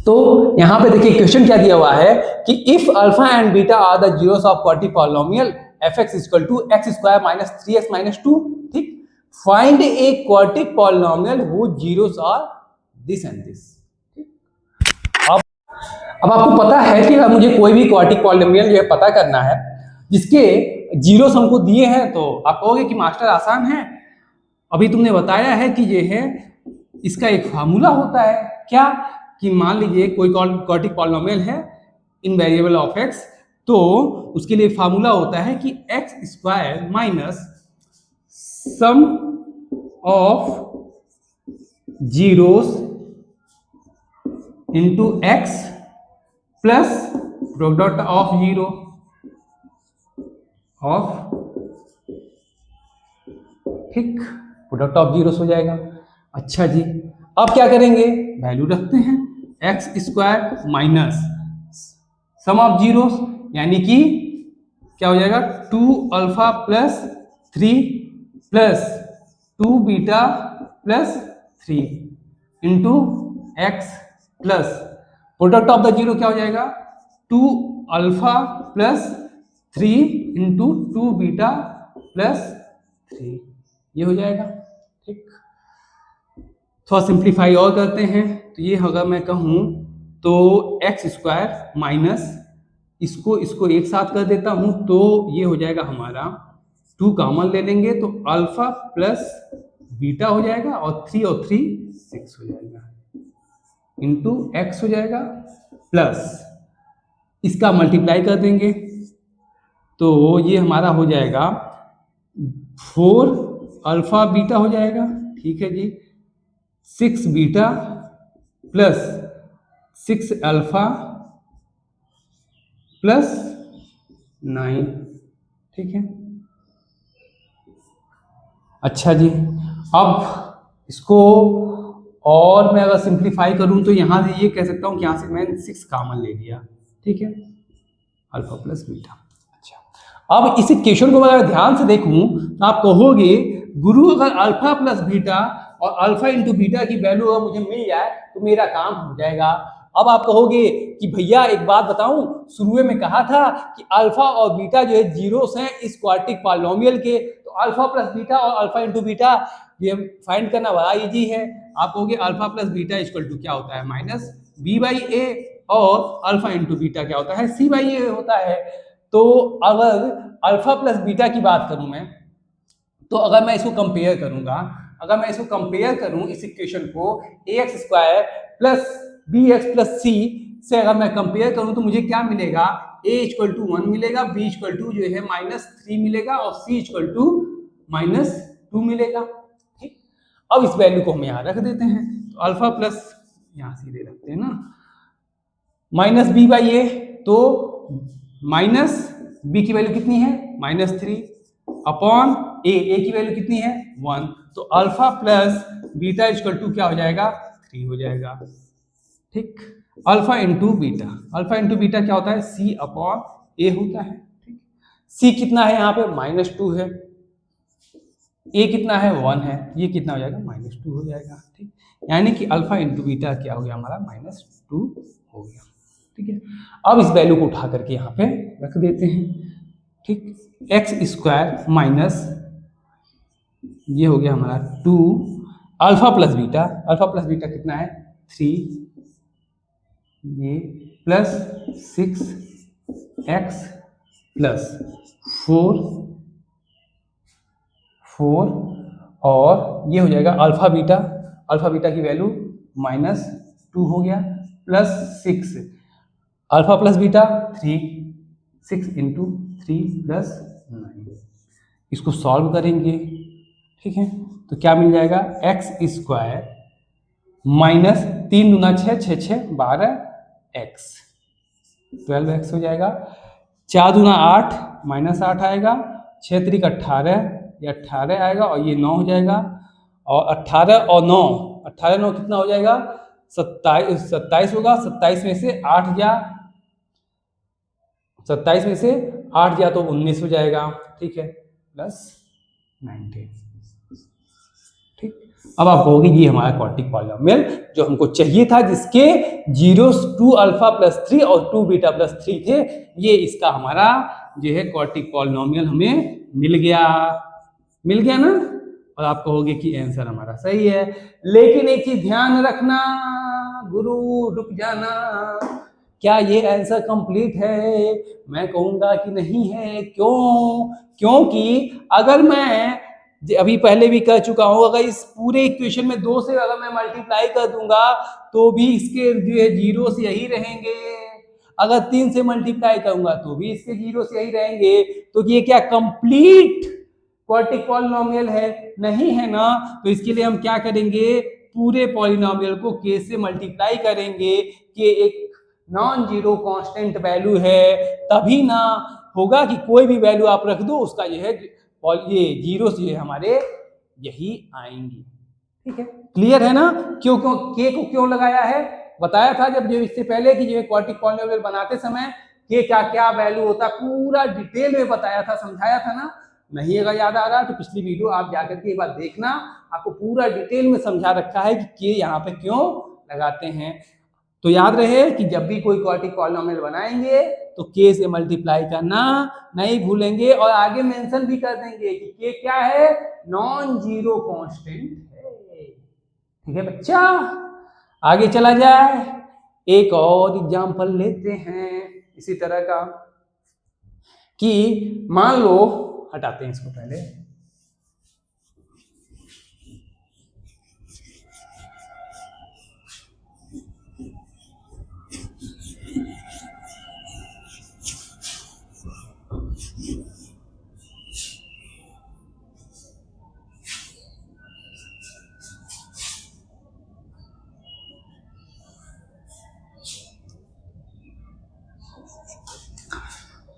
तो यहां पे देखिए क्वेश्चन क्या दिया हुआ है कि if alpha and beta are the zeros of quadratic polynomial fx equal to x square minus 3x minus 2, ठीक, find a quadratic polynomial who zeros are this and this. अब आपको पता है कि अगर मुझे कोई भी क्वाड्रेटिक पॉलिनोमियल जो है पता करना है जिसके जीरोस हमको दिए हैं, तो आप कहोगे कि मास्टर आसान है, अभी तुमने बताया है कि ये है, इसका एक फार्मूला होता है क्या, कि मान लीजिए कोई क्वाड्रेटिक पॉलिनोमियल है इन वेरिएबल ऑफ एक्स, तो उसके लिए फार्मूला होता है कि x square minus sum of zeros into x plus product of zero of, ठीक, प्रोडक्ट ऑफ जीरोस हो जाएगा। अच्छा जी, अब क्या करेंगे, वैल्यू रखते हैं, x square minus sum of zeros यानी कि क्या हो जाएगा 2 alpha plus 3 plus 2 beta plus 3 into x plus product of the zero क्या हो जाएगा 2 alpha plus 3 into 2 beta plus 3, ये हो जाएगा। ठीक, थोड़ा सिंप्लीफाई और करते हैं, तो ये अगर मैं कहूँ तो एक्स स्क्वायर माइनस इसको एक साथ कर देता हूं, तो ये हो जाएगा हमारा 2 कॉमन ले लेंगे तो अल्फा प्लस बीटा हो जाएगा और 3 और 3 6 हो जाएगा इंटू एक्स हो जाएगा प्लस इसका मल्टीप्लाई कर देंगे तो ये हमारा हो जाएगा 4 अल्फा बीटा हो जाएगा। ठीक है जी, 6 बीटा प्लस 6 अल्फा प्लस 9। ठीक है, अच्छा जी, अब इसको और मैं अगर सिंप्लीफाई करूं तो यहां से ये कह सकता हूं कि यहां से मैंने 6 कॉमन ले लिया। ठीक है, अल्फा प्लस बीटा। अच्छा, अब इस इक्वेशन को अगर ध्यान से देखूं तो आप कहोगे गुरु अगर अल्फा प्लस बीटा और अल्फा इंटू बीटा की वैल्यू अगर मुझे मिल जाए तो मेरा काम हो जाएगा। अब आप कहोगे कि भैया एक बात बताऊं, शुरू में कहा था कि अल्फा और बीटा जो है जीरोस हैं इस क्वाड्रेटिक पॉलिनोमियल के, तो अल्फा प्लस बीटा और अल्फा इंटू बीटा ये फाइंड करना बड़ा इजी है। आप कहोगे alpha plus beta equal to क्या होता है माइनस बी बाई ए और अल्फा इंटू बीटा क्या होता है सी बाई ए होता है। तो अगर अल्फा प्लस बीटा की बात करूं मैं, तो अगर मैं इसको कंपेयर करूंगा, अगर मैं इसको कंपेयर करूं इस इक्वेशन को a x square plus b x plus c से अगर मैं कंपेयर करूं तो मुझे क्या मिलेगा, a इक्वल टू 1 मिलेगा, b इक्वल टू जो है -3 मिलेगा और c इक्वल टू -2 मिलेगा। ठीक, अब इस वैल्यू को हम यहाँ रख देते हैं, तो अल्फा प्लस यहाँ सीधे रखते हैं ना माइनस बी बाई ए, तो माइनस बी की वैल्यू कितनी है -3 अपॉन ए की वैल्यू कितनी है 1, तो alpha plus beta equal to क्या हो जाएगा 3 हो जाएगा। ठीक, alpha into beta, alpha into beta क्या होता है सी अपॉन ए होता है। ठीक, सी कितना है यहाँ पे -2 है, ए कितना है 1 है, ये कितना हो जाएगा -2 हो जाएगा। ठीक, यानी कि अल्फा इंटू बीटा क्या हो गया हमारा -2 हो गया। ठीक है, अब इस वैल्यू को उठा करके यहाँ पे रख देते हैं। ठीक, एक्स स्क्वायर माइनस ये हो गया हमारा 2 अल्फा प्लस बीटा कितना है 3, ये प्लस 6x प्लस 4 और ये हो जाएगा अल्फा बीटा की वैल्यू -2 हो गया plus 6 alpha plus beta 3, 6 into 3 plus 9, इसको सॉल्व करेंगे। ठीक है, तो क्या मिल जाएगा एक्स स्क्वायर माइनस 3 दूना 6, 6 6 12 एक्स 12x हो जाएगा, 4 दूना 8 -8 आएगा, 6 3 18 ये 18 आएगा और ये 9 हो जाएगा, और 18 और 9 कितना हो जाएगा 27 होगा, 27 में से 8 गया, 27 में से 8 गया तो 19 हो जाएगा, ठीक है, प्लस 19, ठीक। अब आप कहोगे ये हमारा क्वाड्रेटिक पॉलिनोमियल जो हमको चाहिए था, जिसके जीरोस 2 अल्फा प्लस 3 और 2 बीटा प्लस 3 थे, ये इसका हमारा जो है क्वाड्रेटिक पॉलिनोमियल हमें मिल गया ना। और आप कहोगे कि आंसर हमारा सही है, लेकिन एक चीज ध्यान रखना, गुरु रुक जाना, क्या ये आंसर कंप्लीट है? मैं कहूंगा कि नहीं है। क्यों? क्योंकि अगर मैं अभी पहले भी कह चुका हूं, अगर इस पूरे इक्वेशन में 2 से अगर मैं मल्टीप्लाई कर दूंगा तो भी इसके जो है जीरोस यही रहेंगे, अगर 3 से मल्टीप्लाई करूंगा तो भी इसके जीरोस यही रहेंगे। तो ये क्या कंप्लीट क्वाड्रेटिक पॉलिनोमियल है? नहीं है ना। तो इसके लिए हम क्या करेंगे, पूरे पॉलिनोमियल को k से मल्टीप्लाई करेंगे, कि एक नॉन जीरो कांस्टेंट वैल्यू है, तभी ना होगा कि कोई भी वैल्यू आप रख दो उसका ये है ये जीरो से हमारे यही आएंगी, ठीक है। क्लियर है ना? क्यों के को क्यों लगाया है, बताया था जब जो इससे पहले कि जो क्वाड्रेटिक पॉलिनोमियल बनाते समय के क्या क्या वैल्यू होता है, पूरा डिटेल में बताया था, समझाया था ना। नहीं अगर याद आ रहा तो पिछली वीडियो आप जाकर के एक बार देखना, आपको पूरा डिटेल में समझा रखा है कि के यहाँ पे क्यों लगाते हैं। तो याद रहे कि जब भी कोई क्वाड्रेटिक पॉलिनोमियल बनाएंगे तो के से मल्टीप्लाई करना नहीं भूलेंगे, और आगे मेंशन भी कर देंगे कि के क्या है, नॉन जीरो कांस्टेंट है, ठीक है बच्चा। आगे चला जाए, एक और एग्जांपल लेते हैं इसी तरह का, कि मान लो, हटाते हैं इसको पहले,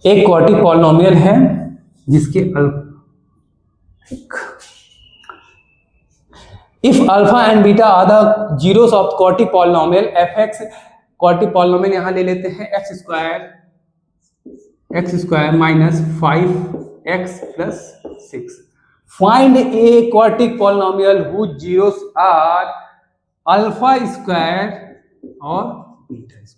एक क्वाड्रेटिक पॉलिनोमियल है जिसके if alpha and beta are the zeros of quadratic polynomial f x, quadratic polynomial यहां ले लेते हैं x square minus 5x plus 6। Find a quadratic polynomial whose zeros are alpha square और बीटा स्क्वायर।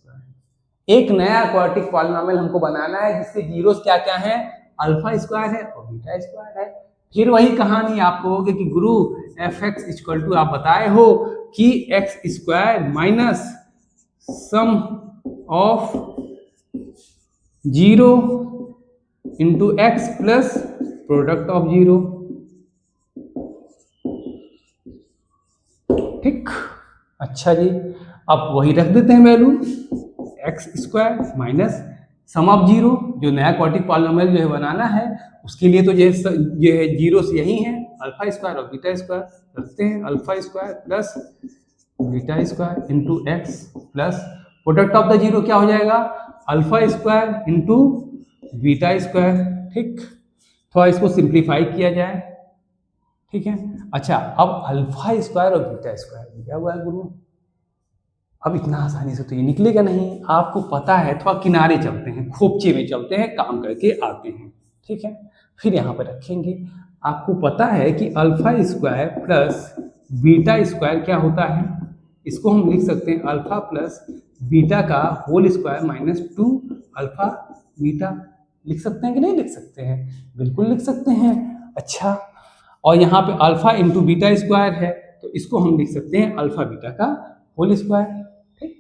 एक नया quadratic polynomial हमको बनाना है जिसके जीरोस क्या क्या है, अल्फा स्क्वायर है और बीटा स्क्वायर है। फिर वही कहानी, आप कहोगे कि गुरु एफ एक्स इक्वल टू, आप बताए हो कि x square minus sum of 0 into x plus product of 0, ठीक। अच्छा जी, अब वही रख देते हैं value, x square minus sum of 0, जो नया क्वाड्रेटिक पॉलिनोमियल जो है बनाना है उसके लिए तो ये है जीरोस यही है, अल्फा स्क्वायर और बीटा स्क्वायर रखते हैं, alpha square plus beta square into x plus product of the 0 क्या हो जाएगा, alpha square into beta square, ठीक। थोड़ा इसको सिंप्लीफाई किया जाए, ठीक है। अच्छा, अब अल्फा स्क्वायर और बीटा स्क्वायर क्या हुआ है गुरु, अब इतना आसानी से तो ये निकलेगा नहीं, आपको पता है, थोड़ा किनारे चलते हैं, खोपचे में चलते हैं, काम करके आते हैं, ठीक है। फिर यहाँ पर रखेंगे, आपको पता है कि alpha square plus beta square क्या होता है, इसको हम लिख सकते हैं अल्फा प्लस बीटा का whole square minus 2 alpha beta. लिख सकते हैं कि नहीं लिख सकते हैं, बिल्कुल लिख सकते हैं। अच्छा, और यहाँ पे अल्फा इंटू बीटा स्क्वायर है तो इसको हम लिख सकते हैं अल्फा बीटा का होल स्क्वायर, ठीक।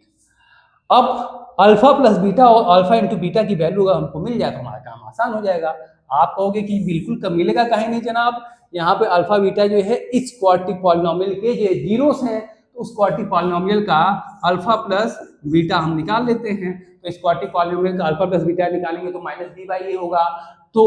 अब अल्फा प्लस बीटा और अल्फा इंटू बीटा की वैल्यू अगर हमको मिल जाए तो हमारा काम आसान हो जाएगा। आप कहोगे कि बिल्कुल कम मिलेगा, कहीं नहीं जनाब, यहाँ पे अल्फा बीटा जो है इस क्वाड्रेटिक पॉलिनोमियल के जो जीरोस हैं, तो उस क्वाड्रेटिक पॉलिनोमियल का अल्फा प्लस बीटा हम निकाल लेते हैं। तो इस क्वाड्रेटिक पॉलिनोमियल का अल्फा प्लस बीटा निकालेंगे तो माइनस बी बाई ए होगा। तो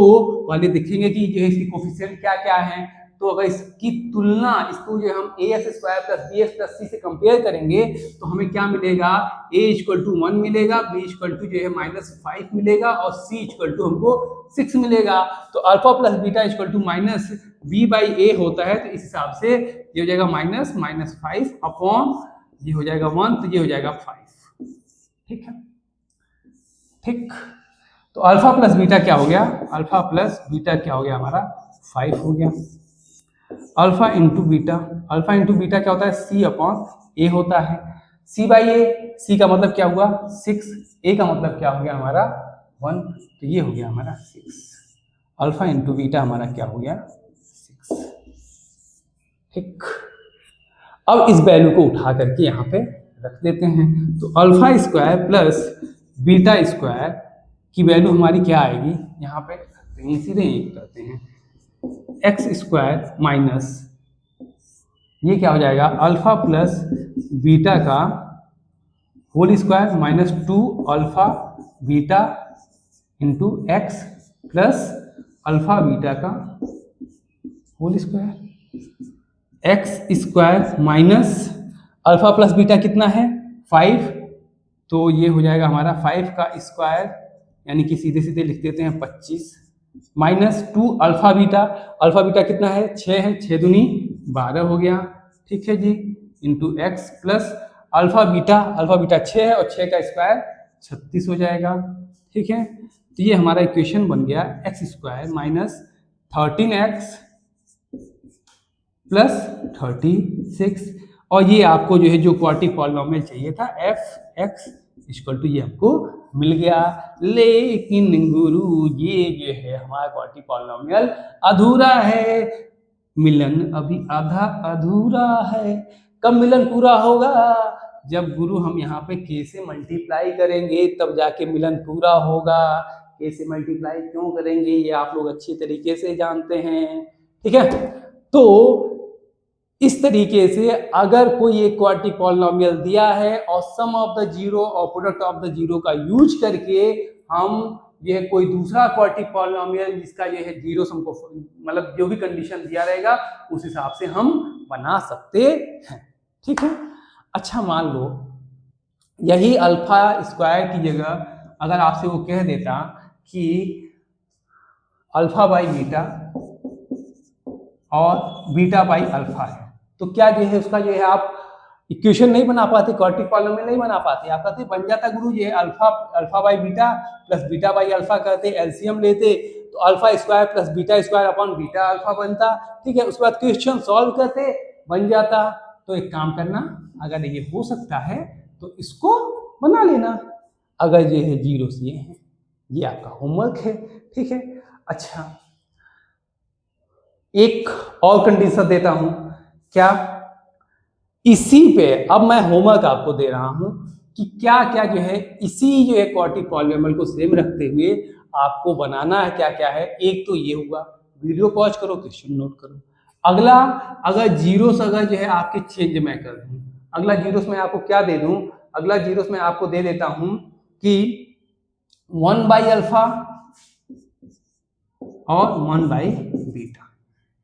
पहले देखेंगे कि जो है इसकी कोफिशिएंट क्या क्या है, तो अगर इसकी तुलना, इसको जो हम a x square plus b x plus c से कंपेयर करेंगे तो हमें क्या मिलेगा, a इक्वल टू 1 मिलेगा, b इक्वल टू जो है -5 मिलेगा और c इक्वल टू हमको 6 मिलेगा। तो alpha plus beta equal to minus b by a होता है, तो इस हिसाब से ये हो जाएगा -5 अपॉन ये हो जाएगा 1, तो ये हो जाएगा 5। ठीक है, ठीक। तो अल्फा प्लस बीटा क्या हो गया, अल्फा प्लस बीटा क्या हो गया हमारा 5 हो गया। Alpha into beta, alpha into beta क्या होता है, सी अपॉन ए होता है। सी बाई ए, सी का मतलब क्या हुआ 6, ए का मतलब क्या हो गया हमारा 1, तो ये हो गया हमारा 6। अल्फा इंटू बीटा हमारा क्या हो गया 6। ठीक, अब इस वैल्यू को उठा करके यहाँ पे रख देते हैं, तो alpha square plus beta square की वैल्यू हमारी क्या आएगी, यहाँ पे सीधे करते हैं, एक्स स्क्वायर माइनस ये क्या हो जाएगा अल्फा प्लस बीटा का whole square minus 2 alpha beta into x plus alpha beta का whole square, x square minus alpha plus beta कितना है 5, तो ये हो जाएगा हमारा 5 का स्क्वायर, यानी कि सीधे सीधे लिख देते हैं 25 माइनस 2 अल्फा बीटा कितना है 6 है, 6 दूनी 12 हो गया। ठीक है जी, into x plus alpha beta 6 है और 6 का स्क्वायर 36 हो जाएगा। ठीक है, तो ये हमारा इक्वेशन बन गया x square minus 13x plus 36, और ये आपको जो है जो क्वाड्रेटिक पॉलिनोमियल चाहिए था एफ एक्स इक्वल टू ये हमको मिल गया। लेकिन गुरु ये जो है हमारा क्वाड्रेटिक पॉलिनोमियल अधूरा है, मिलन अभी आधा अधूरा है। कब मिलन पूरा होगा, जब गुरु हम यहाँ पे के से मल्टीप्लाई करेंगे तब जाके मिलन पूरा होगा। के से मल्टीप्लाई क्यों करेंगे ये आप लोग अच्छी तरीके से जानते हैं। ठीक है, तो इस तरीके से अगर कोई एक क्वाड्रेटिक पॉलिनोमियल दिया है और सम ऑफ द जीरो और प्रोडक्ट ऑफ द जीरो का यूज करके हम यह कोई दूसरा क्वाड्रेटिक पॉलिनोमियल जिसका ये है जीरो हमको मतलब जो भी कंडीशन दिया रहेगा उस हिसाब से हम बना सकते हैं। ठीक है, अच्छा मान लो यही अल्फा स्क्वायर की जगह अगर आपसे वो कह देता कि अल्फा बाई बीटा और बीटा बाई अल्फा है, तो क्या जो है उसका जो है आप इक्वेशन नहीं बना पाते, क्वाड्रेटिक पॉलिनोमियल नहीं बना पाते। आप कहते बन जाता गुरु ये alpha by beta plus beta by alpha करते, एलसीएम लेते तो alpha square plus beta square upon beta alpha बनता। ठीक है, उसके बाद क्वेश्चन सॉल्व करते बन जाता। तो एक काम करना, अगर ये हो सकता है तो इसको बना लेना, अगर ये है जीरो से ये है, ये आपका होमवर्क है। ठीक है, अच्छा एक और कंडीशन देता हूं, क्या इसी पे अब मैं होमवर्क आपको दे रहा हूं कि क्या क्या जो है इसी जो है क्वाड्रेटिक पॉलिनोमियल को सेम रखते हुए आपको बनाना है। क्या क्या है, एक तो ये हुआ, वीडियो पॉज करो क्वेश्चन नोट करो। अगला, अगर जीरोस अगर जो है आपके चेंज मैं कर दूं, अगला जीरोस में आपको क्या दे दूं, अगला जीरोस में आपको दे देता हूं कि 1 बाई अल्फा और 1 बाई बीटा,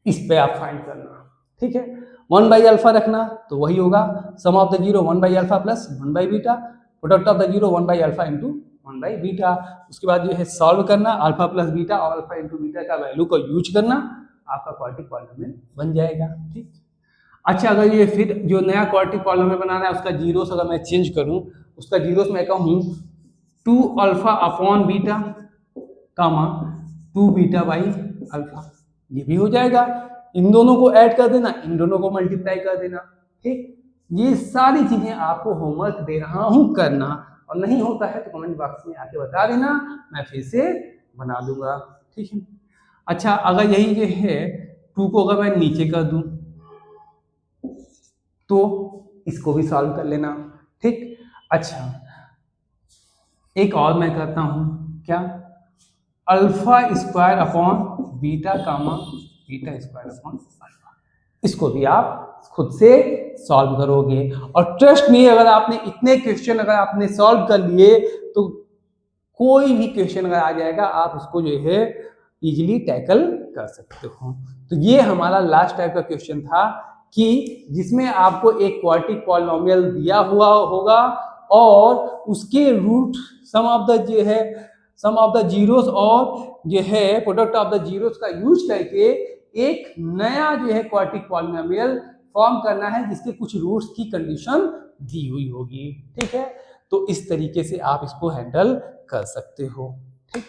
इस पे आप फाइंड करना। ठीक है, 1 बाई अल्फा रखना तो वही होगा sum of the zero 1 by alpha plus 1 by beta, product of the zero 1 by alpha into 1 by beta. उसके बाद जो है सॉल्व करना, अल्फा प्लस बीटा और अल्फा इंटू बीटा का वैल्यू को यूज करना, आपका क्वाड्रेटिक पॉलिनोमियल बन जाएगा। ठीक, अच्छा अगर ये फिर जो नया क्वाड्रेटिक पॉलिनोमियल बनाना है उसका जीरोस अगर मैं चेंज करूं, उसका जीरोस मैं कहूं 2 alpha upon beta comma 2 beta by alpha, ये भी हो जाएगा। इन दोनों को ऐड कर देना, इन दोनों को मल्टीप्लाई कर देना। ठीक, ये सारी चीजें आपको होमवर्क दे रहा हूं करना, और नहीं होता है तो कमेंट बॉक्स में आके बता देना, मैं फिर से बना दूंगा। ठीक है, अच्छा अगर यही जो है 2 को अगर मैं नीचे कर दूं तो इसको भी सॉल्व कर लेना। ठीक, अच्छा एक और मैं करता हूं, क्या अल्फा स्क्वायर अपॉन बीटा कामा बीटा स्क्वायर अपॉन अल्फा, इसको भी आप खुद से सॉल्व करोगे। और ट्रस्ट में अगर आपने इतने क्वेश्चन अगर आपने सॉल्व कर लिए तो कोई भी क्वेश्चन अगर आ जाएगा आप उसको जो है इजीली टैकल कर सकते हो। तो ये हमारा लास्ट टाइप का क्वेश्चन था कि जिसमें आपको एक क्वाड्रेटिक पॉलिनोमियल दिया हुआ होगा और उसके root sum of the zeros और जो है प्रोडक्ट ऑफ द जीरोस का यूज करके एक नया जो है क्वाड्रेटिक पॉलिनोमियल फॉर्म करना है जिसके कुछ रूट्स की कंडीशन दी हुई होगी। ठीक है, तो इस तरीके से आप इसको हैंडल कर सकते हो। ठीक,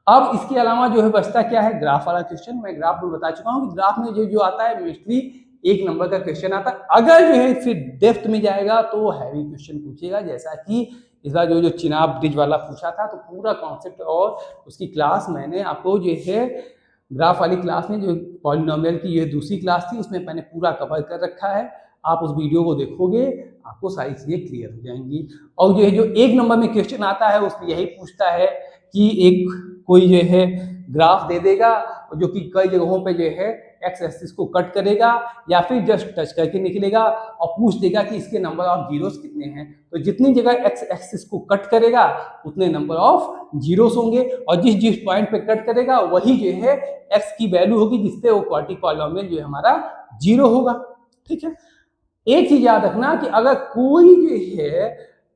अब इसके अलावा जो है बचता क्या है, ग्राफ वाला क्वेश्चन। मैं ग्राफ में बता चुका हूँ कि ग्राफ में जो आता है मोस्टली 1 नंबर का क्वेश्चन आता है। अगर जो है फिर डेप्थ में जाएगा तो हैवी क्वेश्चन पूछेगा, जैसा कि इस बार जो चिनाब ब्रिज वाला पूछा था। तो पूरा कॉन्सेप्ट और उसकी क्लास मैंने आपको जो है ग्राफ वाली क्लास में, जो पॉलिनोमियल की ये दूसरी क्लास थी, उसमें मैंने पूरा कवर कर रखा है। आप उस वीडियो को देखोगे आपको सारी चीजें क्लियर हो जाएंगी। और जो है जो 1 नंबर में क्वेश्चन आता है उसमें यही पूछता है कि एक कोई जो है ग्राफ दे देगा जो कि कई जगहों पे जो है एक्स एक्सिस को कट करेगा या फिर जस्ट टच करके निकलेगा और पूछ देगा कि इसके नंबर ऑफ जीरोस कितने हैं। तो जितनी जगह एक्स एक्सिस को कट करेगा उतने नंबर ऑफ जीरोस होंगे, और जिस जिस पॉइंट पे कट करेगा वही जो है एक्स की वैल्यू होगी जिससे वो क्वाड्रेटिक पॉलिनोमियल जो है हमारा 0 होगा। ठीक है, एक चीज याद रखना कि अगर कोई जो है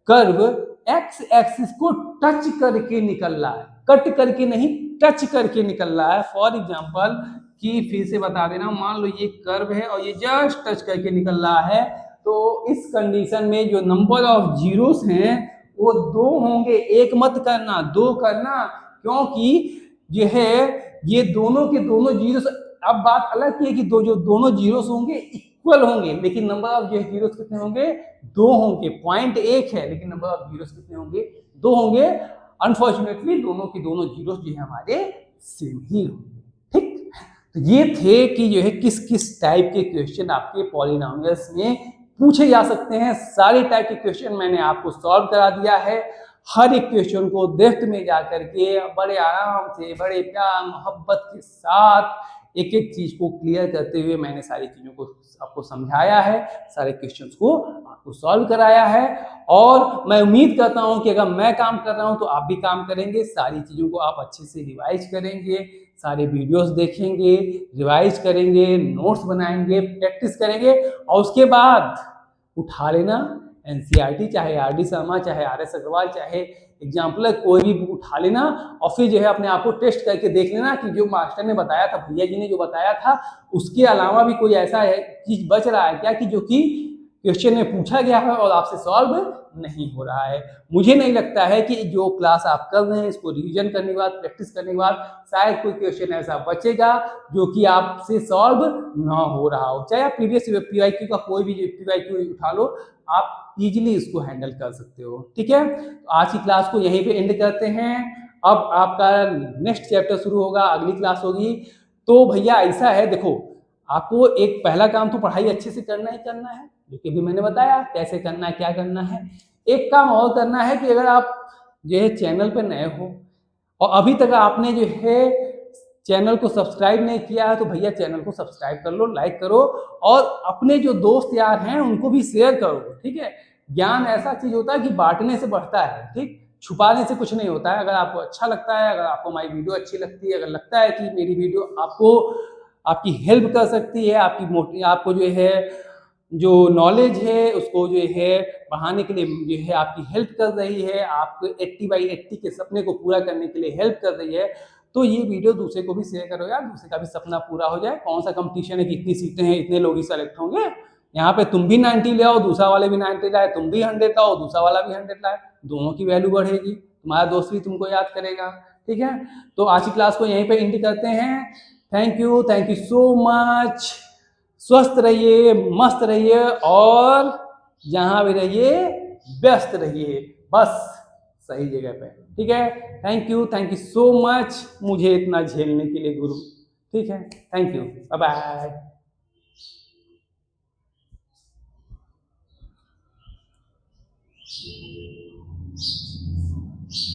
कर्व एक्स एक्सिस को टच करके निकल रहा है, कट करके नहीं टच करके निकल रहा है, फॉर एग्जांपल कि फिर से बता देना, मान लो ये कर्व है और ये जस्ट टच करके निकल रहा है, तो इस कंडीशन में जो नंबर ऑफ जीरोस हैं वो 2 होंगे। एक मत करना, 2 करना, क्योंकि जो है ये दोनों के दोनों जीरोस, अब बात अलग की है कि जो दोनों जीरोस होंगे इक्वल होंगे, लेकिन नंबर ऑफ जो जीरोस कितने होंगे, 2 होंगे। पॉइंट 1 है लेकिन नंबर ऑफ जीरोस कितने होंगे, 2 होंगे। अनफॉर्चुनेटली दोनों के दोनों जीरोस जो है हमारे सेम ही होंगे। ठीक, तो ये थे कि जो है किस किस टाइप के क्वेश्चन आपके पॉलिनोमियल्स में पूछे जा सकते हैं। सारे टाइप के क्वेश्चन मैंने आपको सॉल्व करा दिया है। हर एक क्वेश्चन को डेप्थ में जाकर के बड़े आराम से, बड़े प्यार मोहब्बत के साथ एक एक चीज को क्लियर करते हुए मैंने सारी चीजों को आपको समझाया है, सारे क्वेश्चंस को आपको सॉल्व कराया है। और मैं उम्मीद करता हूं कि अगर मैं काम कर रहा हूं तो आप भी काम करेंगे, सारी चीजों को आप अच्छे से रिवाइज करेंगे, सारे वीडियोस देखेंगे, रिवाइज करेंगे, नोट्स बनाएंगे, प्रैक्टिस करेंगे, और उसके बाद उठा लेना एनसीईआरटी, चाहे आरडी शर्मा, चाहे आरएस अग्रवाल, चाहे एग्जाम्पल कोई भी बुक उठा लेना, और फिर जो है अपने आप को टेस्ट करके देख लेना कि जो मास्टर ने बताया था, भैया जी ने जो बताया था, उसके अलावा भी कोई ऐसा चीज बच रहा है क्या कि जो कि क्वेश्चन में पूछा गया है और आपसे सॉल्व नहीं हो रहा है। मुझे नहीं लगता है कि जो क्लास आप कर रहे हैं इसको रिवीजन करने के बाद, प्रैक्टिस करने के बाद शायद कोई क्वेश्चन ऐसा बचेगा जो कि आपसे सॉल्व ना हो रहा हो। चाहे आप प्रीवियस पीवाईक्यू का कोई भी पीवाईक्यू उठा लो, आप इजीली इसको हैंडल कर सकते हो। ठीक है, तो आज की क्लास को यहीं पे एंड करते हैं। अब आपका नेक्स्ट चैप्टर शुरू होगा, अगली क्लास होगी। तो भैया ऐसा है, देखो आपको एक पहला काम तो पढ़ाई अच्छे से करना ही करना है, जो कि भी मैंने बताया कैसे करना है, क्या करना है। एक काम और करना है कि अगर आप जो है चैनल पर नए हो और अभी तक आपने जो है चैनल को सब्सक्राइब नहीं किया है, तो भैया चैनल को सब्सक्राइब कर लो, लाइक करो, और अपने जो दोस्त यार हैं उनको भी शेयर करो। ठीक है, ज्ञान ऐसा चीज होता है कि बांटने से बढ़ता है, ठीक, छुपाने से कुछ नहीं होता है। अगर आपको अच्छा लगता है, अगर आपको हमारी वीडियो अच्छी लगती है, अगर लगता है कि मेरी वीडियो आपको आपकी हेल्प कर सकती है, आपको जो है जो नॉलेज है उसको जो है बढ़ाने के लिए जो है आपकी हेल्प कर रही है, आपको 80/80 के सपने को पूरा करने के लिए हेल्प कर रही है, तो ये वीडियो दूसरे को भी शेयर करो यार, दूसरे का भी सपना पूरा हो जाए। कौन सा कंपटीशन है कि इतनी सीटें हैं, इतने लोग ही सेलेक्ट होंगे। यहाँ पे तुम भी 90 ले आओ, दूसरा वाले भी 90 लाए, तुम भी 100 लाओ, दूसरा वाला भी 100 लाए, दोनों की वैल्यू बढ़ेगी, तुम्हारा दोस्त भी तुमको याद करेगा। ठीक है, तो आज की क्लास को यहीं पे एंड करते हैं। Thank you so much. स्वस्थ रहिए, मस्त रहिए, और जहां भी रहिए व्यस्त रहिए, बस सही जगह पे। ठीक है, थैंक यू सो मच मुझे इतना झेलने के लिए गुरु। ठीक है, थैंक यू, बाय बाय।